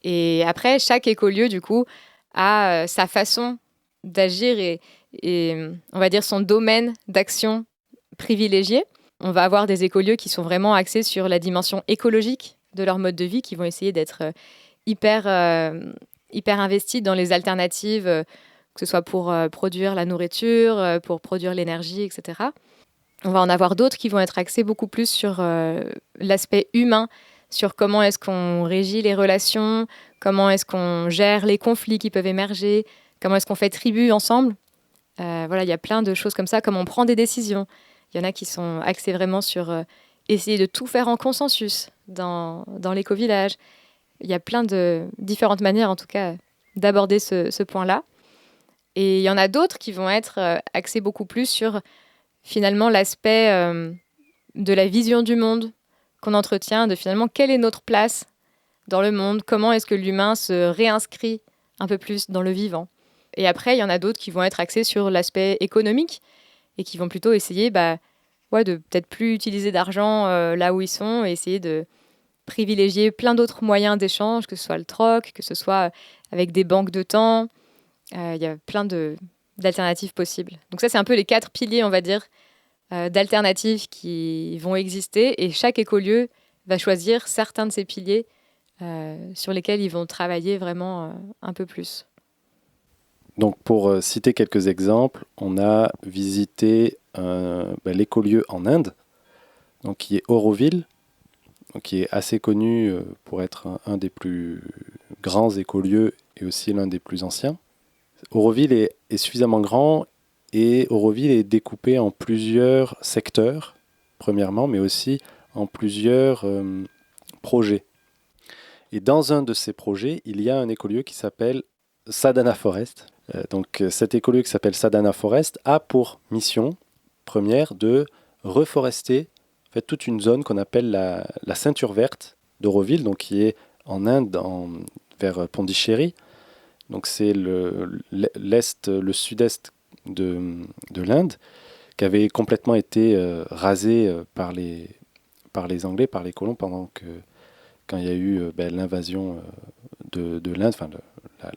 Et après, chaque écolieu, du coup, a sa façon d'agir et on va dire son domaine d'action privilégié. On va avoir des écolieux qui sont vraiment axés sur la dimension écologique de leur mode de vie, qui vont essayer d'être hyper investis dans les alternatives, que ce soit pour produire la nourriture, pour produire l'énergie, etc. On va en avoir d'autres qui vont être axés beaucoup plus sur l'aspect humain, sur comment est-ce qu'on régit les relations, comment est-ce qu'on gère les conflits qui peuvent émerger, comment est-ce qu'on fait tribu ensemble. Il y a plein de choses comme ça, comment on prend des décisions. Il y en a qui sont axés vraiment sur essayer de tout faire en consensus dans l'éco-village. Il y a plein de différentes manières, en tout cas, d'aborder ce point-là. Et il y en a d'autres qui vont être axés beaucoup plus sur, finalement, l'aspect de la vision du monde qu'on entretient, de finalement, quelle est notre place dans le monde, comment est-ce que l'humain se réinscrit un peu plus dans le vivant. Et après, il y en a d'autres qui vont être axés sur l'aspect économique et qui vont plutôt essayer de peut-être plus utiliser d'argent là où ils sont et essayer de privilégier plein d'autres moyens d'échange, que ce soit le troc, que ce soit avec des banques de temps. Il y a plein d'alternatives possibles. Donc ça, c'est un peu les 4 piliers, on va dire, d'alternatives qui vont exister. Et chaque écolieu va choisir certains de ces piliers sur lesquels ils vont travailler vraiment un peu plus. Donc pour citer quelques exemples, on a visité l'écolieu en Inde, donc qui est Auroville, donc qui est assez connu pour être un des plus grands écolieux et aussi l'un des plus anciens. Auroville est suffisamment grand et Auroville est découpé en plusieurs secteurs, premièrement, mais aussi en plusieurs projets. Et dans un de ces projets, il y a un écolieu qui s'appelle Sadhana Forest. Donc cet écolieu qui s'appelle Sadhana Forest a pour mission première de reforester en fait, toute une zone qu'on appelle la ceinture verte d'Auroville, donc qui est en Inde, vers Pondichéry. Donc c'est l'est, le sud-est de l'Inde, qui avait complètement été rasé par les Anglais, par les colons, quand il y a eu l'invasion de l'Inde, enfin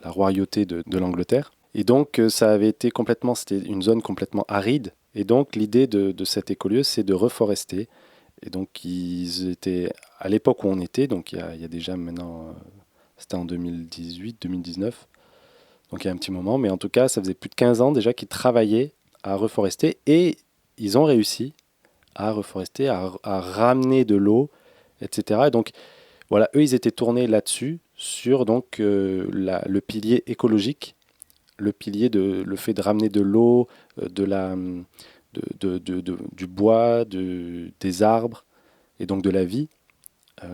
la royauté de l'Angleterre. Et donc c'était une zone complètement aride. Et donc l'idée de cet écolieu, c'est de reforester. Et donc ils étaient, à l'époque où on était, donc il y a déjà maintenant, c'était en 2018, 2019, donc il y a un petit moment, mais en tout cas ça faisait plus de 15 ans déjà qu'ils travaillaient à reforester. Et ils ont réussi à reforester, à ramener de l'eau, etc. Et donc voilà, eux, ils étaient tournés là-dessus, sur donc le pilier écologique, le fait de ramener de l'eau, du bois, des arbres, et donc de la vie,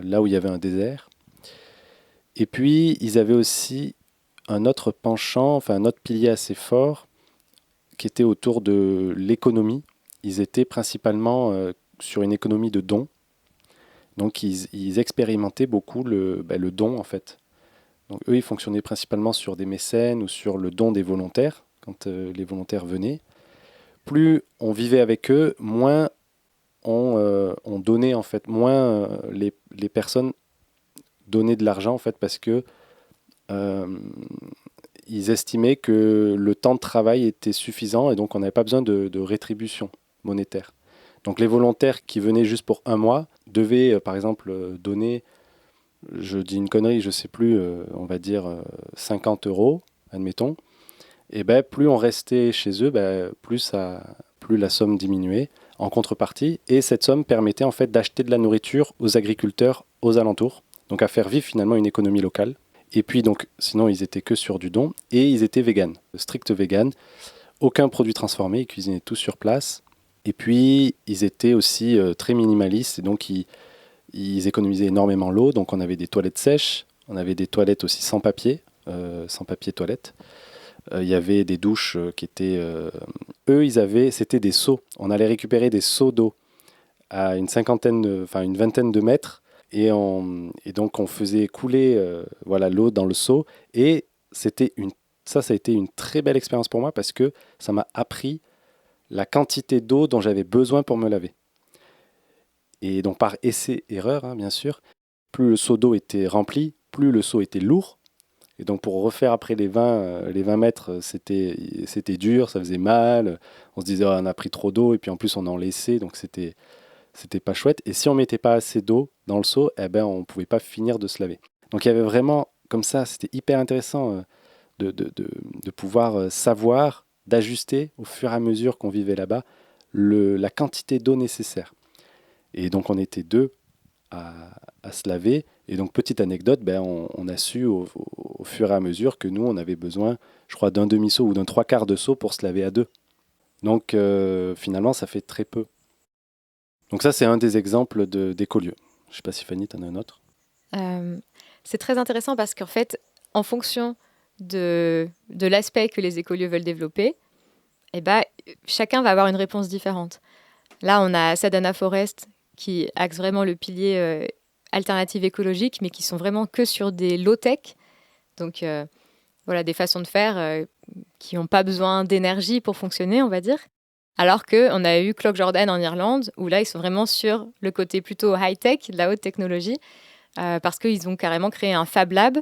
là où il y avait un désert. Et puis, ils avaient aussi un autre penchant, enfin un autre pilier assez fort, qui était autour de l'économie. Ils étaient principalement sur une économie de dons. Donc ils expérimentaient beaucoup le don en fait. Donc eux ils fonctionnaient principalement sur des mécènes ou sur le don des volontaires quand les volontaires venaient. Plus on vivait avec eux, moins on donnait en fait, moins les personnes donnaient de l'argent en fait parce que ils estimaient que le temps de travail était suffisant et donc on n'avait pas besoin de rétribution monétaire. Donc les volontaires qui venaient juste pour un mois devaient, par exemple, donner, je dis une connerie, je ne sais plus, on va dire 50 euros, admettons. Et ben, plus on restait chez eux, plus la somme diminuait en contrepartie. Et cette somme permettait en fait d'acheter de la nourriture aux agriculteurs aux alentours, donc à faire vivre finalement une économie locale. Et puis donc, sinon ils étaient que sur du don et ils étaient véganes, strict vegan, aucun produit transformé, ils cuisinaient tout sur place. Et puis, ils étaient aussi très minimalistes, et donc ils économisaient énormément l'eau. Donc, on avait des toilettes sèches, on avait des toilettes aussi sans papier toilette. Il y avait des douches qui étaient... c'était des seaux. On allait récupérer des seaux d'eau à une vingtaine de mètres, et donc on faisait couler l'eau dans le seau. Et ça a été une très belle expérience pour moi, parce que ça m'a appris la quantité d'eau dont j'avais besoin pour me laver. Et donc par essai-erreur, bien sûr, plus le seau d'eau était rempli, plus le seau était lourd. Et donc pour refaire après les 20 mètres, c'était dur, ça faisait mal. On se disait, on a pris trop d'eau, et puis en plus on en laissait, donc c'était pas chouette. Et si on mettait pas assez d'eau dans le seau, on pouvait pas finir de se laver. Donc il y avait vraiment, comme ça, c'était hyper intéressant de pouvoir savoir, d'ajuster au fur et à mesure qu'on vivait là-bas la quantité d'eau nécessaire. Et donc on était deux à se laver. Et donc petite anecdote, on a su au fur et à mesure que nous on avait besoin, je crois, d'un demi-seau ou d'un trois quarts de seau pour se laver à deux. Donc finalement ça fait très peu. Donc ça c'est un des exemples d'écolieux. Je ne sais pas si Fanny, tu en as un autre. C'est très intéressant parce qu'en fait, en fonction de l'aspect que les écolieux veulent développer, chacun va avoir une réponse différente. Là, on a Sadhana Forest qui axe vraiment le pilier alternative écologique, mais qui sont vraiment que sur des low-tech. Donc, des façons de faire qui n'ont pas besoin d'énergie pour fonctionner, on va dire. Alors qu'on a eu Clough-Jordan en Irlande, où là, ils sont vraiment sur le côté plutôt high-tech, de la haute technologie, parce qu'ils ont carrément créé un Fab Lab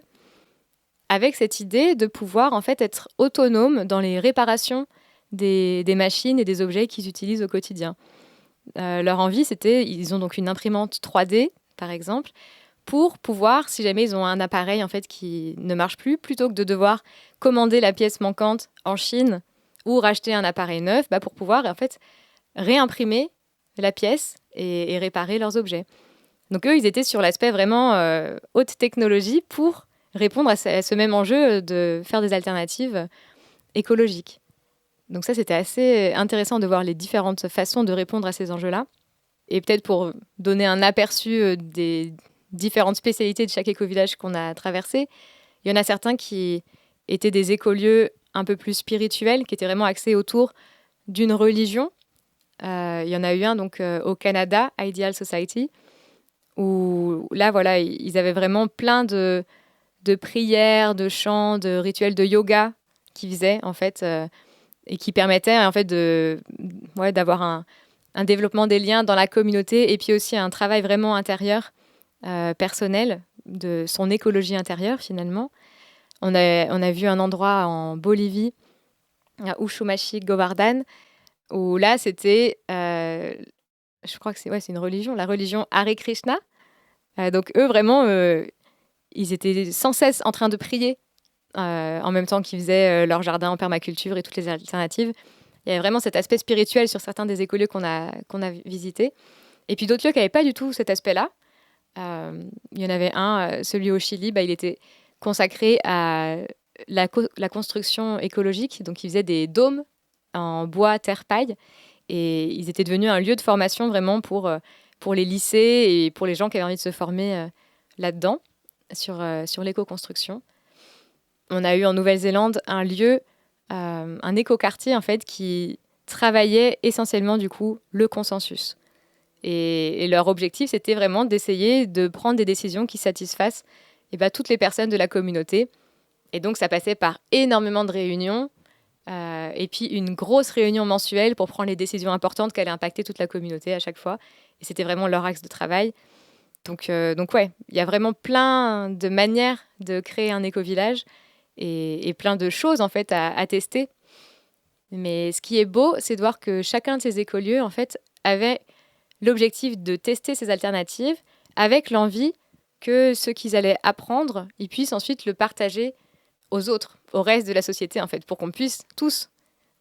avec cette idée de pouvoir en fait être autonome dans les réparations des machines et des objets qu'ils utilisent au quotidien. Leur envie, ils ont donc une imprimante 3D, par exemple, pour pouvoir, si jamais ils ont un appareil en fait qui ne marche plus, plutôt que de devoir commander la pièce manquante en Chine ou racheter un appareil neuf, pour pouvoir en fait réimprimer la pièce et réparer leurs objets. Donc eux, ils étaient sur l'aspect vraiment haute technologie pour répondre à ce même enjeu de faire des alternatives écologiques. Donc ça, c'était assez intéressant de voir les différentes façons de répondre à ces enjeux-là. Et peut-être pour donner un aperçu des différentes spécialités de chaque éco-village qu'on a traversé, il y en a certains qui étaient des écolieux un peu plus spirituels, qui étaient vraiment axés autour d'une religion. Il y en a eu un donc, au Canada, Ideal Society, où là, voilà, ils avaient vraiment plein de prières, de chants, de rituels de yoga qu'ils faisaient, en fait, et qui permettaient, en fait, d'avoir un développement des liens dans la communauté et puis aussi un travail vraiment intérieur, personnel, de son écologie intérieure, finalement. On a vu un endroit en Bolivie, à Uchumachi Govardhan, où là, c'était, je crois que c'est une religion, la religion Hare Krishna. Donc eux, vraiment, ils étaient sans cesse en train de prier en même temps qu'ils faisaient leur jardin en permaculture et toutes les alternatives. Il y avait vraiment cet aspect spirituel sur certains des écolieux qu'on a visités. Et puis d'autres lieux qui n'avaient pas du tout cet aspect-là. Il y en avait un, celui au Chili, il était consacré à la construction écologique. Donc ils faisaient des dômes en bois, terre, paille. Et ils étaient devenus un lieu de formation vraiment pour les lycées et pour les gens qui avaient envie de se former là-dedans, sur l'éco-construction. On a eu en Nouvelle-Zélande un lieu, un éco-quartier en fait, qui travaillait essentiellement du coup le consensus. Et leur objectif, c'était vraiment d'essayer de prendre des décisions qui satisfassent toutes les personnes de la communauté. Et donc ça passait par énormément de réunions, et puis une grosse réunion mensuelle pour prendre les décisions importantes qui allaient impacter toute la communauté à chaque fois. Et c'était vraiment leur axe de travail. Donc ouais, il y a vraiment plein de manières de créer un éco-village et plein de choses en fait à tester. Mais ce qui est beau, c'est de voir que chacun de ces écolieux en fait avait l'objectif de tester ces alternatives avec l'envie que ce qu'ils allaient apprendre, ils puissent ensuite le partager aux autres, au reste de la société en fait, pour qu'on puisse tous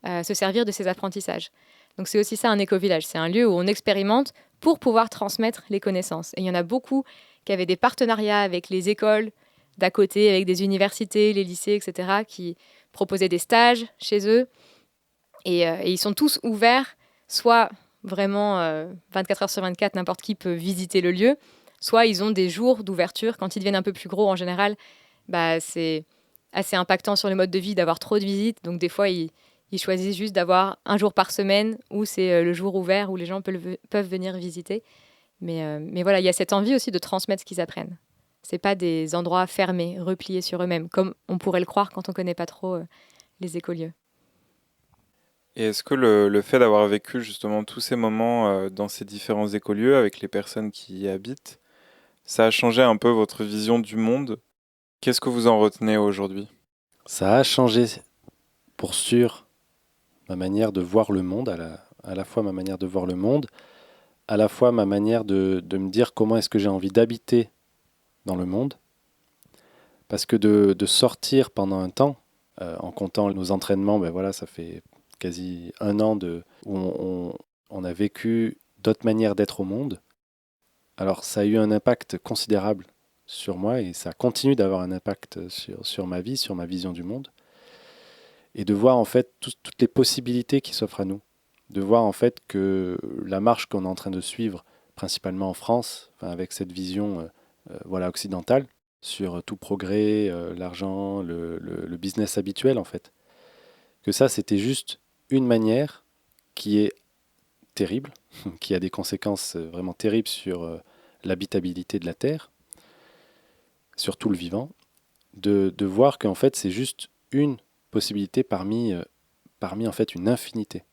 se servir de ces apprentissages. Donc c'est aussi ça un éco-village, c'est un lieu où on expérimente pour pouvoir transmettre les connaissances. Et il y en a beaucoup qui avaient des partenariats avec les écoles d'à côté, avec des universités, les lycées, etc., qui proposaient des stages chez eux. Et ils sont tous ouverts, soit vraiment 24 heures sur 24, n'importe qui peut visiter le lieu, soit ils ont des jours d'ouverture. Quand ils deviennent un peu plus gros, en général, c'est assez impactant sur le mode de vie d'avoir trop de visites. Donc des fois, ils choisissent juste d'avoir un jour par semaine où c'est le jour ouvert où les gens peuvent venir visiter. Mais voilà, il y a cette envie aussi de transmettre ce qu'ils apprennent. C'est pas des endroits fermés, repliés sur eux-mêmes, comme on pourrait le croire quand on connaît pas trop les écolieux. Et est-ce que le fait d'avoir vécu justement tous ces moments dans ces différents écolieux avec les personnes qui y habitent, ça a changé un peu votre vision du monde? Qu'est-ce que vous en retenez aujourd'hui? Ça a changé, pour sûr, ma manière de voir le monde, à la fois ma manière de voir le monde, à la fois ma manière de me dire comment est-ce que j'ai envie d'habiter dans le monde. Parce que de sortir pendant un temps, en comptant nos entraînements, ça fait quasi un an où on a vécu d'autres manières d'être au monde. Alors ça a eu un impact considérable sur moi et ça continue d'avoir un impact sur ma vie, sur ma vision du monde. Et de voir en fait toutes les possibilités qui s'offrent à nous. De voir en fait que la marche qu'on est en train de suivre, principalement en France, avec cette vision occidentale, sur tout progrès, l'argent, le business habituel en fait. Que ça, c'était juste une manière qui est terrible, qui a des conséquences vraiment terribles sur l'habitabilité de la Terre, sur tout le vivant, de voir qu'en fait c'est juste une possibilité parmi en fait une infinité.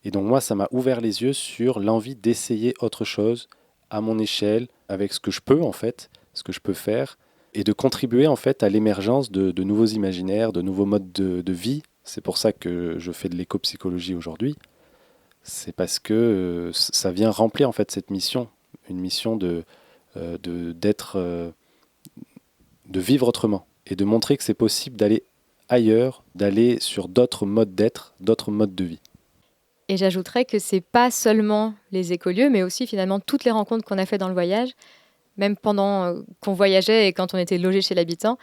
Et donc moi, ça m'a ouvert les yeux sur l'envie d'essayer autre chose à mon échelle, avec ce que je peux en fait, ce que je peux faire, et de contribuer en fait à l'émergence de nouveaux imaginaires, de nouveaux modes de vie. C'est pour ça que je fais de l'éco-psychologie aujourd'hui. C'est parce que ça vient remplir en fait cette mission, une mission de vivre autrement et de montrer que c'est possible d'aller ailleurs, d'aller sur d'autres modes d'être, d'autres modes de vie. Et j'ajouterais que c'est pas seulement les écolieux, mais aussi finalement toutes les rencontres qu'on a fait dans le voyage, même pendant qu'on voyageait et quand on était logé chez l'habitant,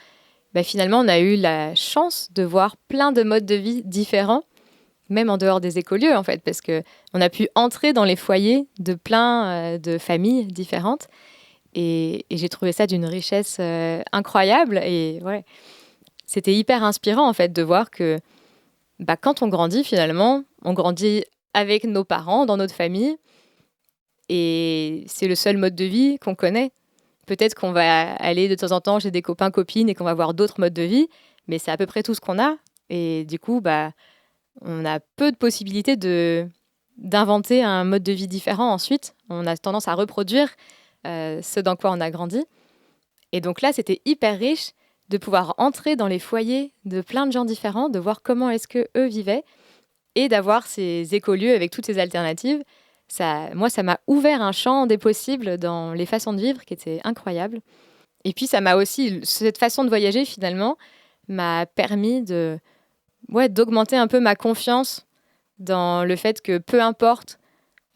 finalement on a eu la chance de voir plein de modes de vie différents, même en dehors des écolieux en fait, parce qu'on a pu entrer dans les foyers de plein de familles différentes. Et j'ai trouvé ça d'une richesse incroyable. Et ouais, c'était hyper inspirant en fait de voir que quand on grandit finalement, on grandit avec nos parents, dans notre famille. Et c'est le seul mode de vie qu'on connaît. Peut-être qu'on va aller de temps en temps chez des copains, copines et qu'on va voir d'autres modes de vie, mais c'est à peu près tout ce qu'on a. Et du coup, on a peu de possibilités d'inventer un mode de vie différent ensuite. On a tendance à reproduire ce dans quoi on a grandi. Et donc là, c'était hyper riche de pouvoir entrer dans les foyers de plein de gens différents, de voir comment est-ce qu'eux vivaient et d'avoir ces écolieux avec toutes ces alternatives. Moi, ça m'a ouvert un champ des possibles dans les façons de vivre qui était incroyable. Et puis, ça m'a aussi, cette façon de voyager finalement, m'a permis d'augmenter un peu ma confiance dans le fait que peu importe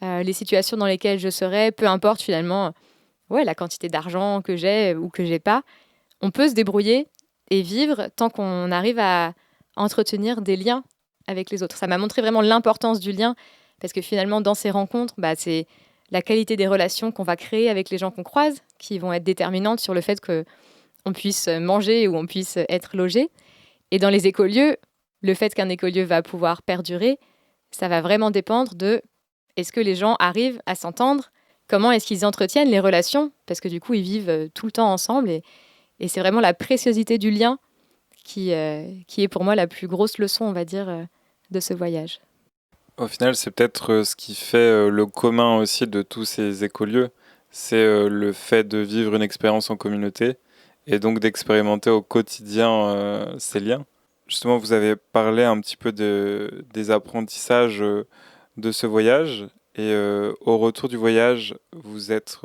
les situations dans lesquelles je serai, peu importe finalement la quantité d'argent que j'ai ou que j'ai pas, on peut se débrouiller et vivre tant qu'on arrive à entretenir des liens avec les autres. Ça m'a montré vraiment l'importance du lien parce que finalement, dans ces rencontres, c'est la qualité des relations qu'on va créer avec les gens qu'on croise qui vont être déterminantes sur le fait qu'on puisse manger ou on puisse être logé. Et dans les écolieux, le fait qu'un écolieu va pouvoir perdurer, ça va vraiment dépendre de est-ce que les gens arrivent à s'entendre, comment est-ce qu'ils entretiennent les relations, parce que du coup, ils vivent tout le temps ensemble. Et c'est vraiment la préciosité du lien qui est pour moi la plus grosse leçon, on va dire, de ce voyage. Au final, c'est peut-être ce qui fait le commun aussi de tous ces écolieux, c'est le fait de vivre une expérience en communauté et donc d'expérimenter au quotidien ces liens. Justement, vous avez parlé un petit peu des apprentissages de ce voyage et au retour du voyage, vous êtes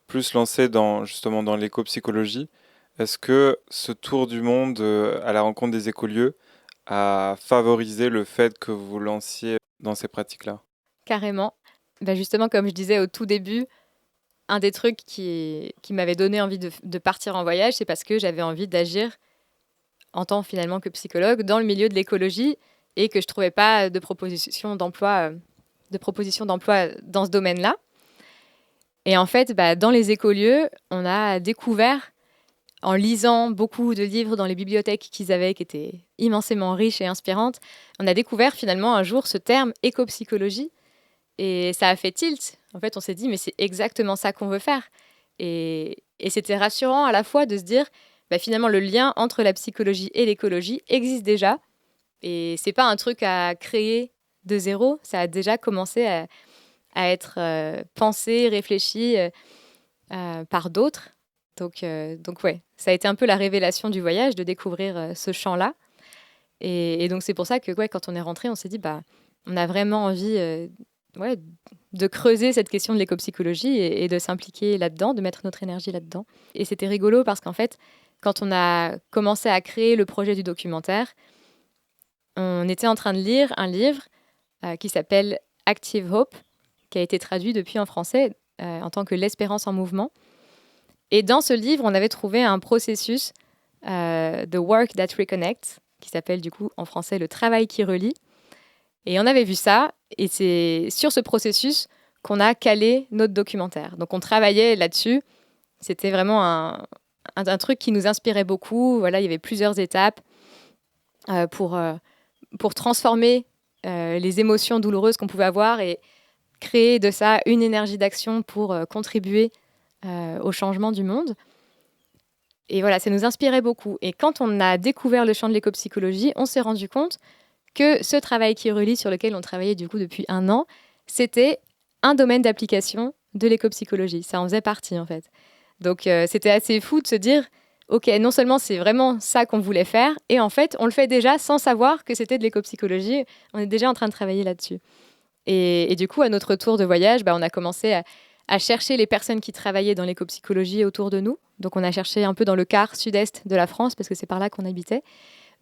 plus lancé justement dans l'éco-psychologie. Est-ce que ce tour du monde à la rencontre des écolieux a favorisé le fait que vous vous lanciez dans ces pratiques-là? Carrément. Justement, comme je disais au tout début, un des trucs qui m'avait donné envie de partir en voyage, c'est parce que j'avais envie d'agir en tant finalement que psychologue dans le milieu de l'écologie et que je ne trouvais pas de proposition d'emploi dans ce domaine-là. Et en fait, dans les écolieux, on a découvert, en lisant beaucoup de livres dans les bibliothèques qu'ils avaient, qui étaient immensément riches et inspirantes, on a découvert finalement un jour ce terme éco-psychologie. Et ça a fait tilt. En fait, on s'est dit, mais c'est exactement ça qu'on veut faire. Et c'était rassurant à la fois de se dire, finalement, le lien entre la psychologie et l'écologie existe déjà. Et c'est pas un truc à créer de zéro. Ça a déjà commencé à être pensé, réfléchi par d'autres. Donc ouais, ça a été un peu la révélation du voyage, de découvrir ce champ-là. Et donc c'est pour ça que quand on est rentré, on s'est dit, on a vraiment envie de creuser cette question de l'éco-psychologie et de s'impliquer là-dedans, de mettre notre énergie là-dedans. Et c'était rigolo parce qu'en fait, quand on a commencé à créer le projet du documentaire, on était en train de lire un livre qui s'appelle Active Hope, qui a été traduit depuis en français en tant que l'espérance en mouvement. Et dans ce livre, on avait trouvé un processus The Work That Reconnects, qui s'appelle du coup en français le travail qui relie. Et on avait vu ça, et c'est sur ce processus qu'on a calé notre documentaire. Donc on travaillait là-dessus. C'était vraiment un truc qui nous inspirait beaucoup. Voilà, il y avait plusieurs étapes pour transformer les émotions douloureuses qu'on pouvait avoir et créer de ça une énergie d'action pour contribuer au changement du monde. Et voilà, ça nous inspirait beaucoup. Et quand on a découvert le champ de l'éco-psychologie, on s'est rendu compte que ce travail qui relie, sur lequel on travaillait du coup depuis 1 an, c'était un domaine d'application de l'éco-psychologie. Ça en faisait partie en fait. Donc c'était assez fou de se dire, ok, non seulement c'est vraiment ça qu'on voulait faire, et en fait on le fait déjà sans savoir que c'était de l'éco-psychologie. On est déjà en train de travailler là-dessus. Et du coup, à notre retour de voyage, on a commencé à chercher les personnes qui travaillaient dans l'éco-psychologie autour de nous. Donc on a cherché un peu dans le quart sud-est de la France, parce que c'est par là qu'on habitait.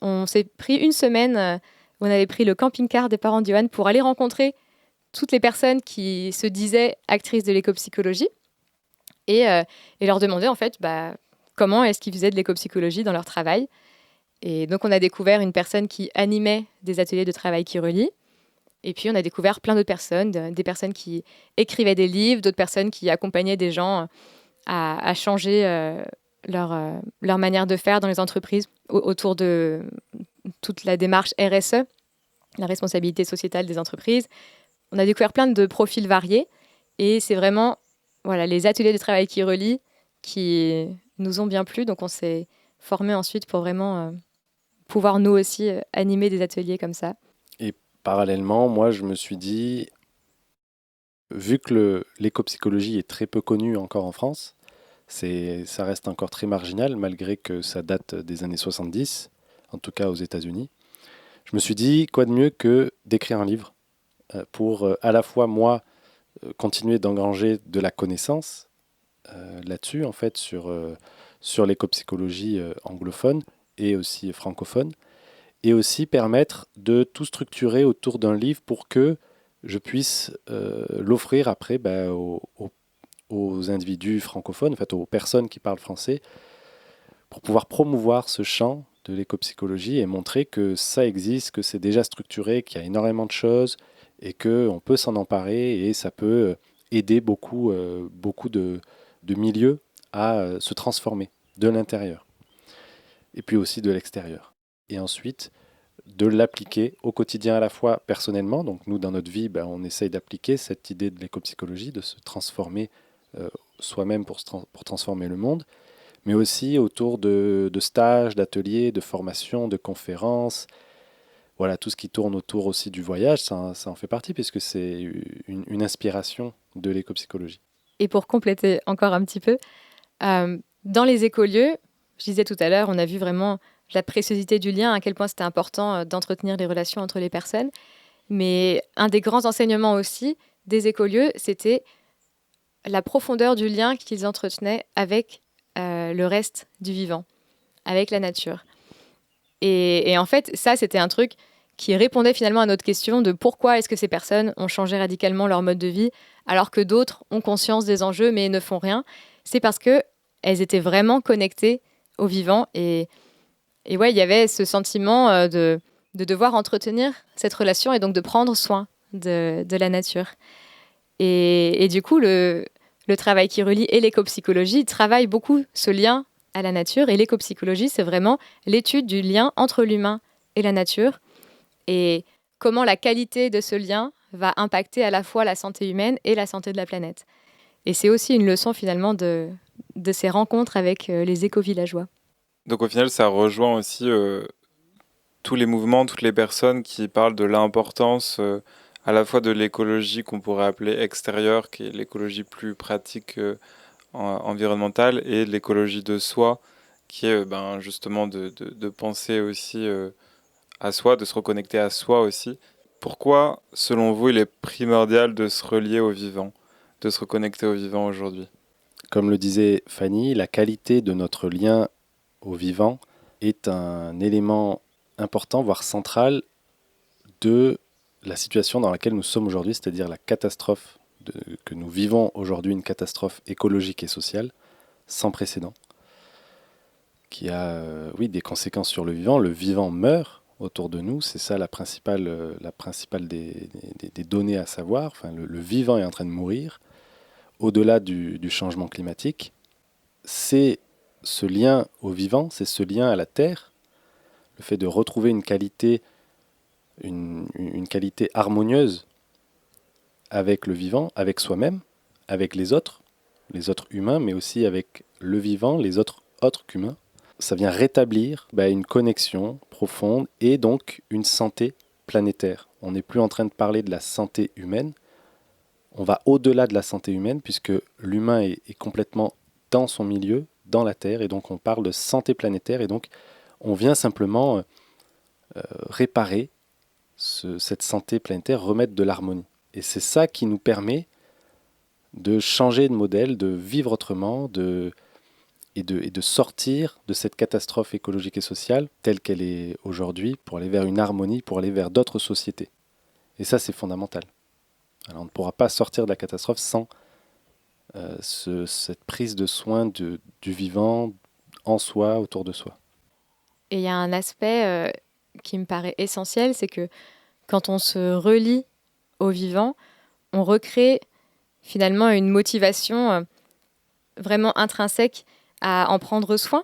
On s'est pris une semaine... on avait pris le camping-car des parents d'Yoann pour aller rencontrer toutes les personnes qui se disaient actrices de l'éco-psychologie et leur demander en fait comment est-ce qu'ils faisaient de l'éco-psychologie dans leur travail. Et donc on a découvert une personne qui animait des ateliers de travail qui relient. Et puis on a découvert plein d'autres personnes, des personnes qui écrivaient des livres, d'autres personnes qui accompagnaient des gens à changer leur manière de faire dans les entreprises autour de toute la démarche RSE, la responsabilité sociétale des entreprises. On a découvert plein de profils variés et c'est vraiment les ateliers de travail qui relient qui nous ont bien plu. Donc on s'est formés ensuite pour vraiment pouvoir nous aussi animer des ateliers comme ça. Et parallèlement, moi je me suis dit, vu que l'éco-psychologie est très peu connue encore en France, ça reste encore très marginal malgré que ça date des années 70, en tout cas aux États-Unis. Je me suis dit, quoi de mieux que d'écrire un livre pour à la fois moi continuer d'engranger de la connaissance là-dessus, en fait, sur l'éco-psychologie anglophone et aussi francophone, et aussi permettre de tout structurer autour d'un livre pour que je puisse l'offrir après aux individus francophones, en fait, aux personnes qui parlent français, pour pouvoir promouvoir ce champ de l'éco-psychologie et montrer que ça existe, que c'est déjà structuré, qu'il y a énormément de choses et qu'on peut s'en emparer et ça peut aider beaucoup de milieux à se transformer de l'intérieur et puis aussi de l'extérieur. Et ensuite, de l'appliquer au quotidien à la fois personnellement. Donc nous, dans notre vie, on essaye d'appliquer cette idée de l'éco-psychologie, de se transformer soi-même pour transformer le monde, mais aussi autour de stages, d'ateliers, de formations, de conférences. Voilà, tout ce qui tourne autour aussi du voyage, ça en fait partie, puisque c'est une inspiration de l'éco-psychologie. Et pour compléter encore un petit peu, dans les écolieux, je disais tout à l'heure, on a vu vraiment la préciosité du lien, à quel point c'était important d'entretenir les relations entre les personnes. Mais un des grands enseignements aussi des écolieux, c'était la profondeur du lien qu'ils entretenaient avec le reste du vivant, avec la nature. Et en fait, ça, c'était un truc qui répondait finalement à notre question de pourquoi est-ce que ces personnes ont changé radicalement leur mode de vie, alors que d'autres ont conscience des enjeux mais ne font rien. C'est parce qu'elles étaient vraiment connectées au vivant. Et ouais, il y avait ce sentiment de devoir entretenir cette relation et donc de prendre soin de la nature. Et du coup, le travail qui relie et l'éco-psychologie travaille beaucoup ce lien à la nature. Et l'éco-psychologie, c'est vraiment l'étude du lien entre l'humain et la nature et comment la qualité de ce lien va impacter à la fois la santé humaine et la santé de la planète. Et c'est aussi une leçon finalement de ces rencontres avec les éco-villageois. Donc au final, ça rejoint aussi tous les mouvements, toutes les personnes qui parlent de l'importance à la fois de l'écologie qu'on pourrait appeler extérieure, qui est l'écologie plus pratique environnementale, et de l'écologie de soi, qui est justement de penser aussi à soi, de se reconnecter à soi aussi. Pourquoi, selon vous, il est primordial de se relier au vivant, de se reconnecter au vivant aujourd'hui ? Comme le disait Fanny, la qualité de notre lien au vivant est un élément important, voire central, de la situation dans laquelle nous sommes aujourd'hui, c'est-à-dire la catastrophe que nous vivons aujourd'hui, une catastrophe écologique et sociale sans précédent, qui a des conséquences sur le vivant. Le vivant meurt autour de nous, c'est ça la principale des données à savoir. Enfin, le vivant est en train de mourir. Au-delà du changement climatique, c'est ce lien au vivant, c'est ce lien à la terre, le fait de retrouver une qualité harmonieuse avec le vivant, avec soi-même, avec les autres humains, mais aussi avec le vivant, les autres qu'humains. Ça vient rétablir une connexion profonde et donc une santé planétaire. On n'est plus en train de parler de la santé humaine, on va au-delà de la santé humaine puisque l'humain est complètement dans son milieu, dans la Terre, et donc on parle de santé planétaire, et donc on vient simplement réparer cette santé planétaire, remettre de l'harmonie. Et c'est ça qui nous permet de changer de modèle, de vivre autrement, et de sortir de cette catastrophe écologique et sociale telle qu'elle est aujourd'hui, pour aller vers une harmonie, pour aller vers d'autres sociétés. Et ça, c'est fondamental. Alors, on ne pourra pas sortir de la catastrophe sans cette prise de soin du vivant en soi, autour de soi. Et il y a un aspect qui me paraît essentiel, c'est que quand on se relie au vivant, on recrée finalement une motivation vraiment intrinsèque à en prendre soin,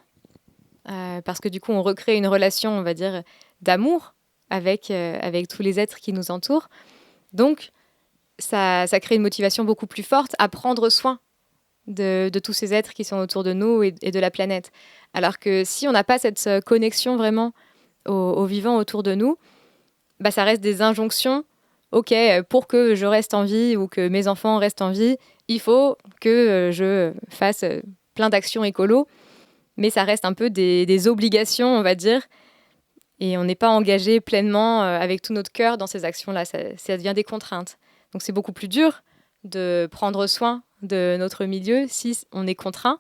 parce que du coup, on recrée une relation, on va dire, d'amour avec tous les êtres qui nous entourent. Donc, ça crée une motivation beaucoup plus forte à prendre soin de tous ces êtres qui sont autour de nous et de la planète. Alors que si on n'a pas cette connexion vraiment au vivant autour de nous, bah, ça reste des injonctions. Ok, pour que je reste en vie ou que mes enfants restent en vie, il faut que je fasse plein d'actions écolo, mais ça reste un peu des obligations, on va dire, et on n'est pas engagé pleinement avec tout notre cœur dans ces actions-là. Ça devient des contraintes. Donc c'est beaucoup plus dur de prendre soin de notre milieu si on est contraint,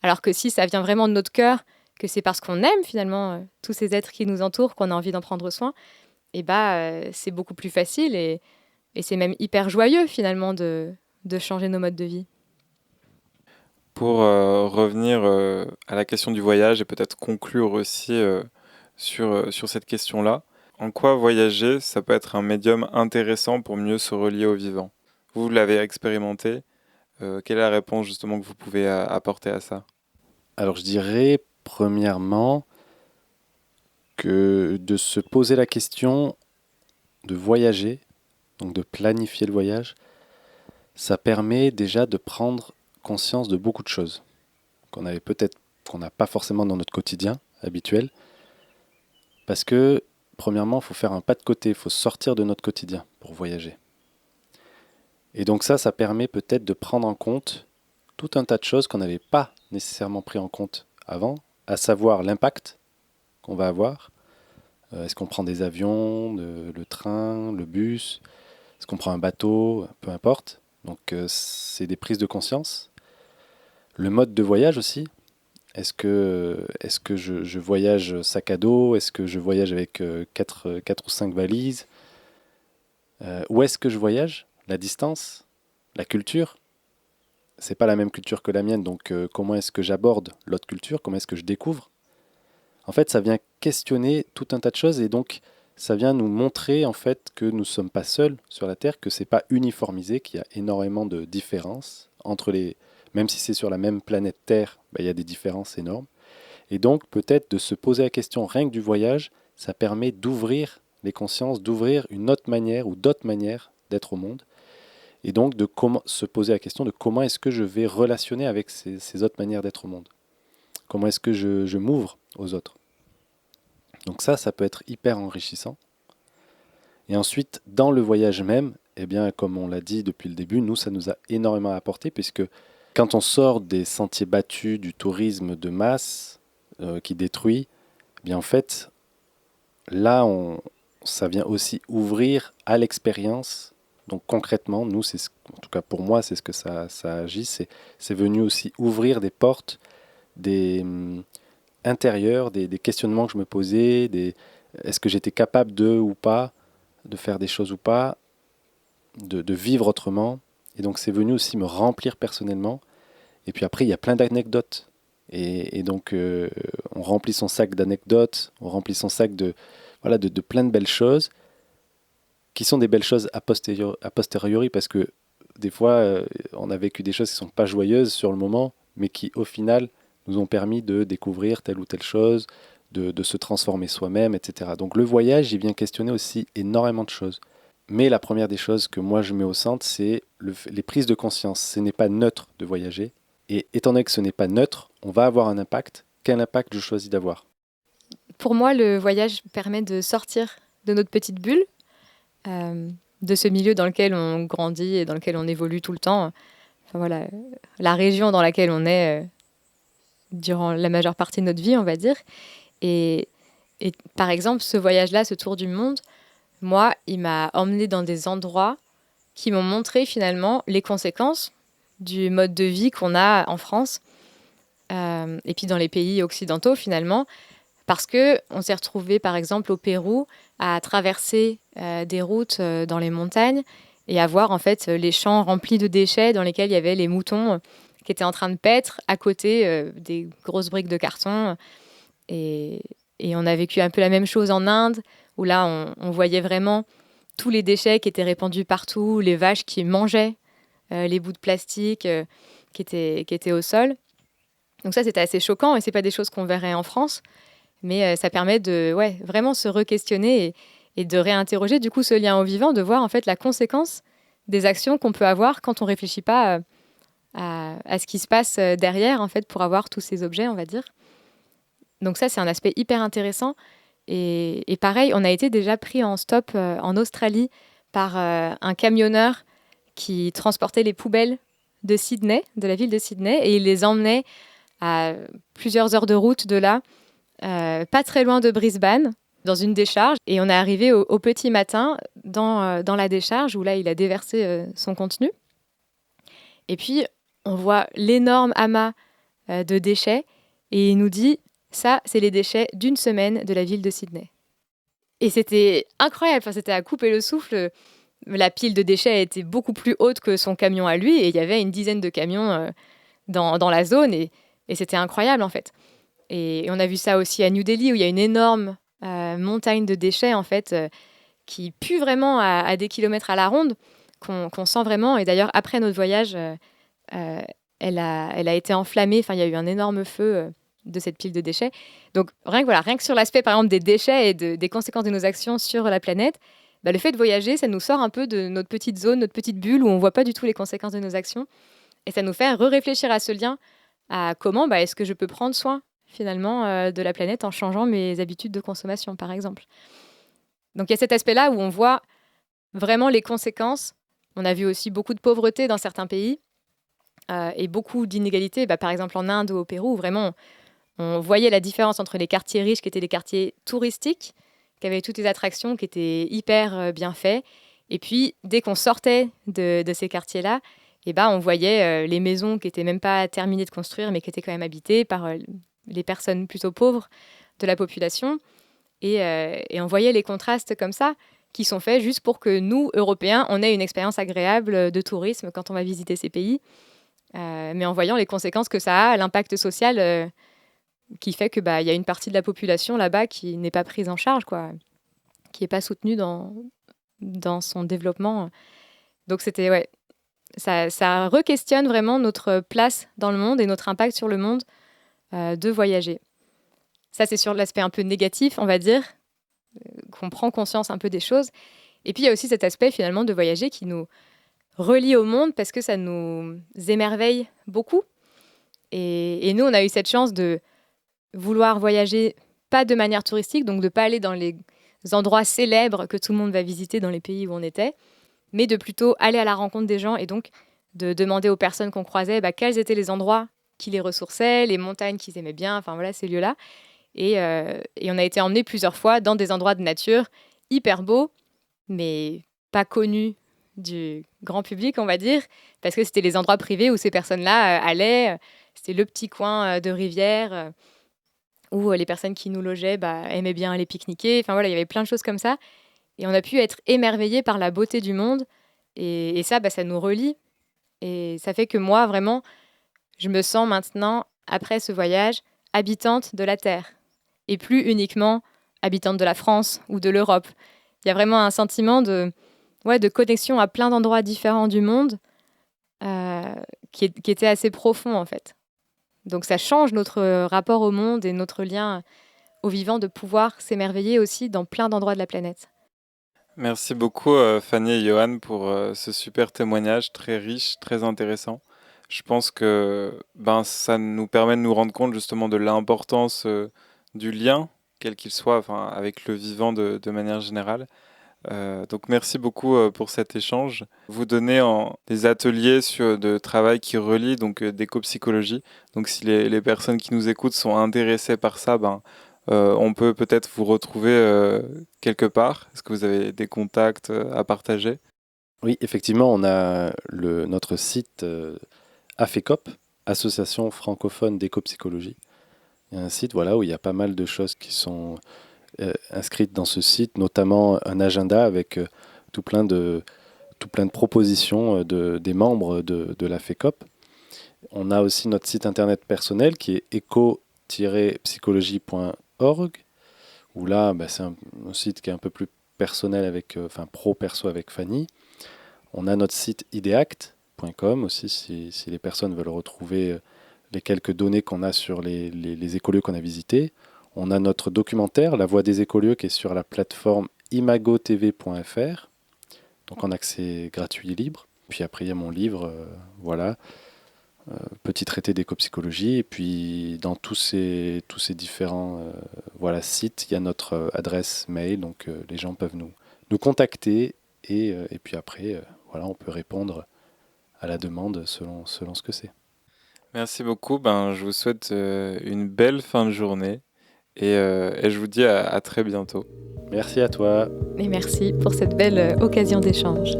alors que si ça vient vraiment de notre cœur, que c'est parce qu'on aime finalement tous ces êtres qui nous entourent qu'on a envie d'en prendre soin, et c'est beaucoup plus facile et c'est même hyper joyeux finalement de changer nos modes de vie. Pour revenir à la question du voyage et peut-être conclure aussi sur cette question-là, en quoi voyager, ça peut être un médium intéressant pour mieux se relier au vivant? Vous l'avez expérimenté, quelle est la réponse justement que vous pouvez apporter à ça? Alors je dirais premièrement que de se poser la question de voyager, donc de planifier le voyage, ça permet déjà de prendre conscience de beaucoup de choses qu'on n'a pas forcément dans notre quotidien habituel, parce que premièrement, il faut faire un pas de côté, il faut sortir de notre quotidien pour voyager. Et donc ça permet peut-être de prendre en compte tout un tas de choses qu'on n'avait pas nécessairement pris en compte avant, à savoir l'impact qu'on va avoir. Est-ce qu'on prend des avions, le train, le bus? Est-ce qu'on prend un bateau? Peu importe. Donc c'est des prises de conscience. Le mode de voyage aussi. Est-ce que je voyage sac à dos? Est-ce que je voyage avec 4 ou 5 valises? Où est-ce que je voyage? La distance? La culture? C'est pas la même culture que la mienne, donc comment est-ce que j'aborde l'autre culture? Comment est-ce que je découvre? En fait, ça vient questionner tout un tas de choses et donc ça vient nous montrer en fait que nous ne sommes pas seuls sur la Terre, que c'est pas uniformisé, qu'il y a énormément de différences entre les... Même si c'est sur la même planète Terre, il y a des différences énormes. Et donc peut-être de se poser la question rien que du voyage, ça permet d'ouvrir les consciences, d'ouvrir une autre manière ou d'autres manières d'être au monde. Et donc de se poser la question de comment est-ce que je vais relationner avec ces autres manières d'être au monde. Comment est-ce que je m'ouvre aux autres. Donc ça peut être hyper enrichissant. Et ensuite, dans le voyage même, eh bien, comme on l'a dit depuis le début, nous, ça nous a énormément apporté, puisque quand on sort des sentiers battus du tourisme de masse qui détruit, eh bien en fait, là, ça vient aussi ouvrir à l'expérience. Donc concrètement, nous, en tout cas pour moi, c'est ce que ça agit, c'est venu aussi ouvrir des portes, intérieurs, des questionnements que je me posais, est-ce que j'étais capable ou pas, de faire des choses ou pas, de vivre autrement. Et donc c'est venu aussi me remplir personnellement. Et puis après, il y a plein d'anecdotes. Et donc on remplit son sac d'anecdotes, on remplit son sac de plein de belles choses, qui sont des belles choses a posteriori, parce que des fois, on a vécu des choses qui ne sont pas joyeuses sur le moment, mais qui au final nous ont permis de découvrir telle ou telle chose, de se transformer soi-même, etc. Donc le voyage, il vient questionner aussi énormément de choses. Mais la première des choses que moi je mets au centre, c'est les prises de conscience. Ce n'est pas neutre de voyager. Et étant donné que ce n'est pas neutre, on va avoir un impact. Quel impact je choisis d'avoir? Pour moi, le voyage permet de sortir de notre petite bulle, de ce milieu dans lequel on grandit et dans lequel on évolue tout le temps. Enfin, voilà, la région dans laquelle on est durant la majeure partie de notre vie, on va dire. Et par exemple, ce voyage-là, ce tour du monde, moi, il m'a emmené dans des endroits qui m'ont montré finalement les conséquences du mode de vie qu'on a en France et puis dans les pays occidentaux finalement, parce qu'on s'est retrouvé par exemple au Pérou à traverser des routes dans les montagnes et à voir en fait les champs remplis de déchets dans lesquels il y avait les moutons qui étaient en train de paître à côté des grosses briques de carton. Et, et on a vécu un peu la même chose en Inde, où là, on voyait vraiment tous les déchets qui étaient répandus partout, les vaches qui mangeaient les bouts de plastique qui étaient au sol. Donc ça, c'était assez choquant et c'est pas des choses qu'on verrait en France, mais ça permet de vraiment se re-questionner et de réinterroger du coup ce lien au vivant, de voir en fait la conséquence des actions qu'on peut avoir quand on réfléchit pas à ce qui se passe derrière en fait pour avoir tous ces objets, on va dire. Donc ça, c'est un aspect hyper intéressant. Et pareil, on a été déjà pris en stop en Australie par un camionneur qui transportait les poubelles de Sydney, de la ville de Sydney, et il les emmenait à plusieurs heures de route de là, pas très loin de Brisbane, dans une décharge. Et on est arrivé au petit matin dans la décharge où là, il a déversé son contenu. Et puis, on voit l'énorme amas de déchets et il nous dit « ça, c'est les déchets d'une semaine de la ville de Sydney ». Et c'était incroyable, enfin, c'était à couper le souffle. La pile de déchets était beaucoup plus haute que son camion à lui et il y avait une dizaine de camions dans la zone et c'était incroyable en fait. Et on a vu ça aussi à New Delhi où il y a une énorme montagne de déchets en fait qui pue vraiment à des kilomètres à la ronde, qu'on sent vraiment. Et d'ailleurs, après notre voyage, elle a été enflammée. Enfin, il y a eu un énorme feu de cette pile de déchets. Donc, rien que sur l'aspect, par exemple, des déchets et des conséquences de nos actions sur la planète, le fait de voyager, ça nous sort un peu de notre petite zone, notre petite bulle où on ne voit pas du tout les conséquences de nos actions. Et ça nous fait réfléchir à ce lien, à comment est-ce que je peux prendre soin, finalement, de la planète en changeant mes habitudes de consommation, par exemple. Donc, il y a cet aspect-là où on voit vraiment les conséquences. On a vu aussi beaucoup de pauvreté dans certains pays et beaucoup d'inégalités. Par exemple, en Inde ou au Pérou, où vraiment, on voyait la différence entre les quartiers riches, qui étaient des quartiers touristiques, qui avaient toutes les attractions, qui étaient hyper bien faits. Et puis, dès qu'on sortait de ces quartiers-là, on voyait les maisons qui n'étaient même pas terminées de construire, mais qui étaient quand même habitées par les personnes plutôt pauvres de la population. Et on voyait les contrastes comme ça, qui sont faits juste pour que nous, Européens, on ait une expérience agréable de tourisme quand on va visiter ces pays. Mais en voyant les conséquences que ça a, l'impact social qui fait qu'il y a une partie de la population là-bas qui n'est pas prise en charge, quoi, qui n'est pas soutenue dans son développement. Donc c'était, ça re-questionne vraiment notre place dans le monde et notre impact sur le monde de voyager. Ça, c'est sur l'aspect un peu négatif, on va dire, qu'on prend conscience un peu des choses. Et puis, il y a aussi cet aspect, finalement, de voyager qui nous relie au monde parce que ça nous émerveille beaucoup. Et nous, on a eu cette chance de vouloir voyager pas de manière touristique, donc de pas aller dans les endroits célèbres que tout le monde va visiter dans les pays où on était, mais de plutôt aller à la rencontre des gens et donc de demander aux personnes qu'on croisait quels étaient les endroits qui les ressourçaient, les montagnes qu'ils aimaient bien, enfin voilà, ces lieux-là. Et on a été emmenés plusieurs fois dans des endroits de nature hyper beaux, mais pas connus du grand public, on va dire, parce que c'était les endroits privés où ces personnes-là allaient. C'était le petit coin de rivière où les personnes qui nous logeaient aimaient bien aller pique-niquer. Enfin voilà, il y avait plein de choses comme ça. Et on a pu être émerveillés par la beauté du monde. Et ça, ça nous relie. Et ça fait que moi, vraiment, je me sens maintenant, après ce voyage, habitante de la Terre. Et plus uniquement habitante de la France ou de l'Europe. Il y a vraiment un sentiment de connexion à plein d'endroits différents du monde qui était assez profond, en fait. Donc ça change notre rapport au monde et notre lien au vivant de pouvoir s'émerveiller aussi dans plein d'endroits de la planète. Merci beaucoup Fanny et Johan pour ce super témoignage très riche, très intéressant. Je pense que ça nous permet de nous rendre compte justement de l'importance du lien, quel qu'il soit, avec le vivant de manière générale. Donc merci beaucoup pour cet échange. Vous donnez des ateliers de travail qui relient donc d'éco-psychologie. Donc si les personnes qui nous écoutent sont intéressées par ça, on peut peut-être vous retrouver quelque part. Est-ce que vous avez des contacts à partager ? Oui, effectivement, on a notre site AFECOP, Association francophone d'éco-psychologie. Il y a un site où il y a pas mal de choses qui sont inscrites dans ce site, notamment un agenda avec tout plein de tout plein de propositions des membres de la FECOP. On a aussi notre site internet personnel qui est eco-psychologie.org, où là, c'est un site qui est un peu plus personnel, pro-perso avec Fanny. On a notre site ideact.com aussi, si les personnes veulent retrouver les quelques données qu'on a sur les écolieux qu'on a visités. On a notre documentaire, La Voix des écolieux, qui est sur la plateforme imagotv.fr, donc en accès gratuit et libre. Puis après, il y a mon livre, Petit traité d'éco-psychologie. Et puis, dans tous ces différents sites, il y a notre adresse mail, donc les gens peuvent nous contacter. Et puis après, on peut répondre à la demande selon ce que c'est. Merci beaucoup. Je vous souhaite une belle fin de journée et je vous dis à très bientôt. Merci à toi. Et merci pour cette belle occasion d'échange.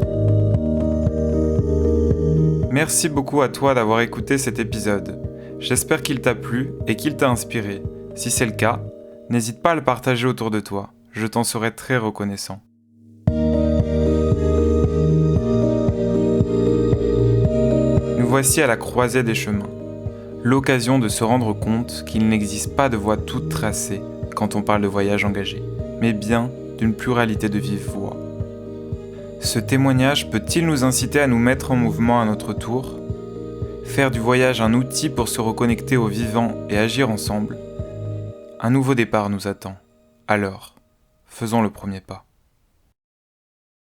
Merci beaucoup à toi d'avoir écouté cet épisode. J'espère qu'il t'a plu et qu'il t'a inspiré. Si c'est le cas, n'hésite pas à le partager autour de toi. Je t'en serai très reconnaissant. Nous voici à la croisée des chemins. L'occasion de se rendre compte qu'il n'existe pas de voie toute tracée quand on parle de voyage engagé, mais bien d'une pluralité de vives voix. Ce témoignage peut-il nous inciter à nous mettre en mouvement à notre tour ? Faire du voyage un outil pour se reconnecter au vivant et agir ensemble ? Un nouveau départ nous attend. Alors, faisons le premier pas.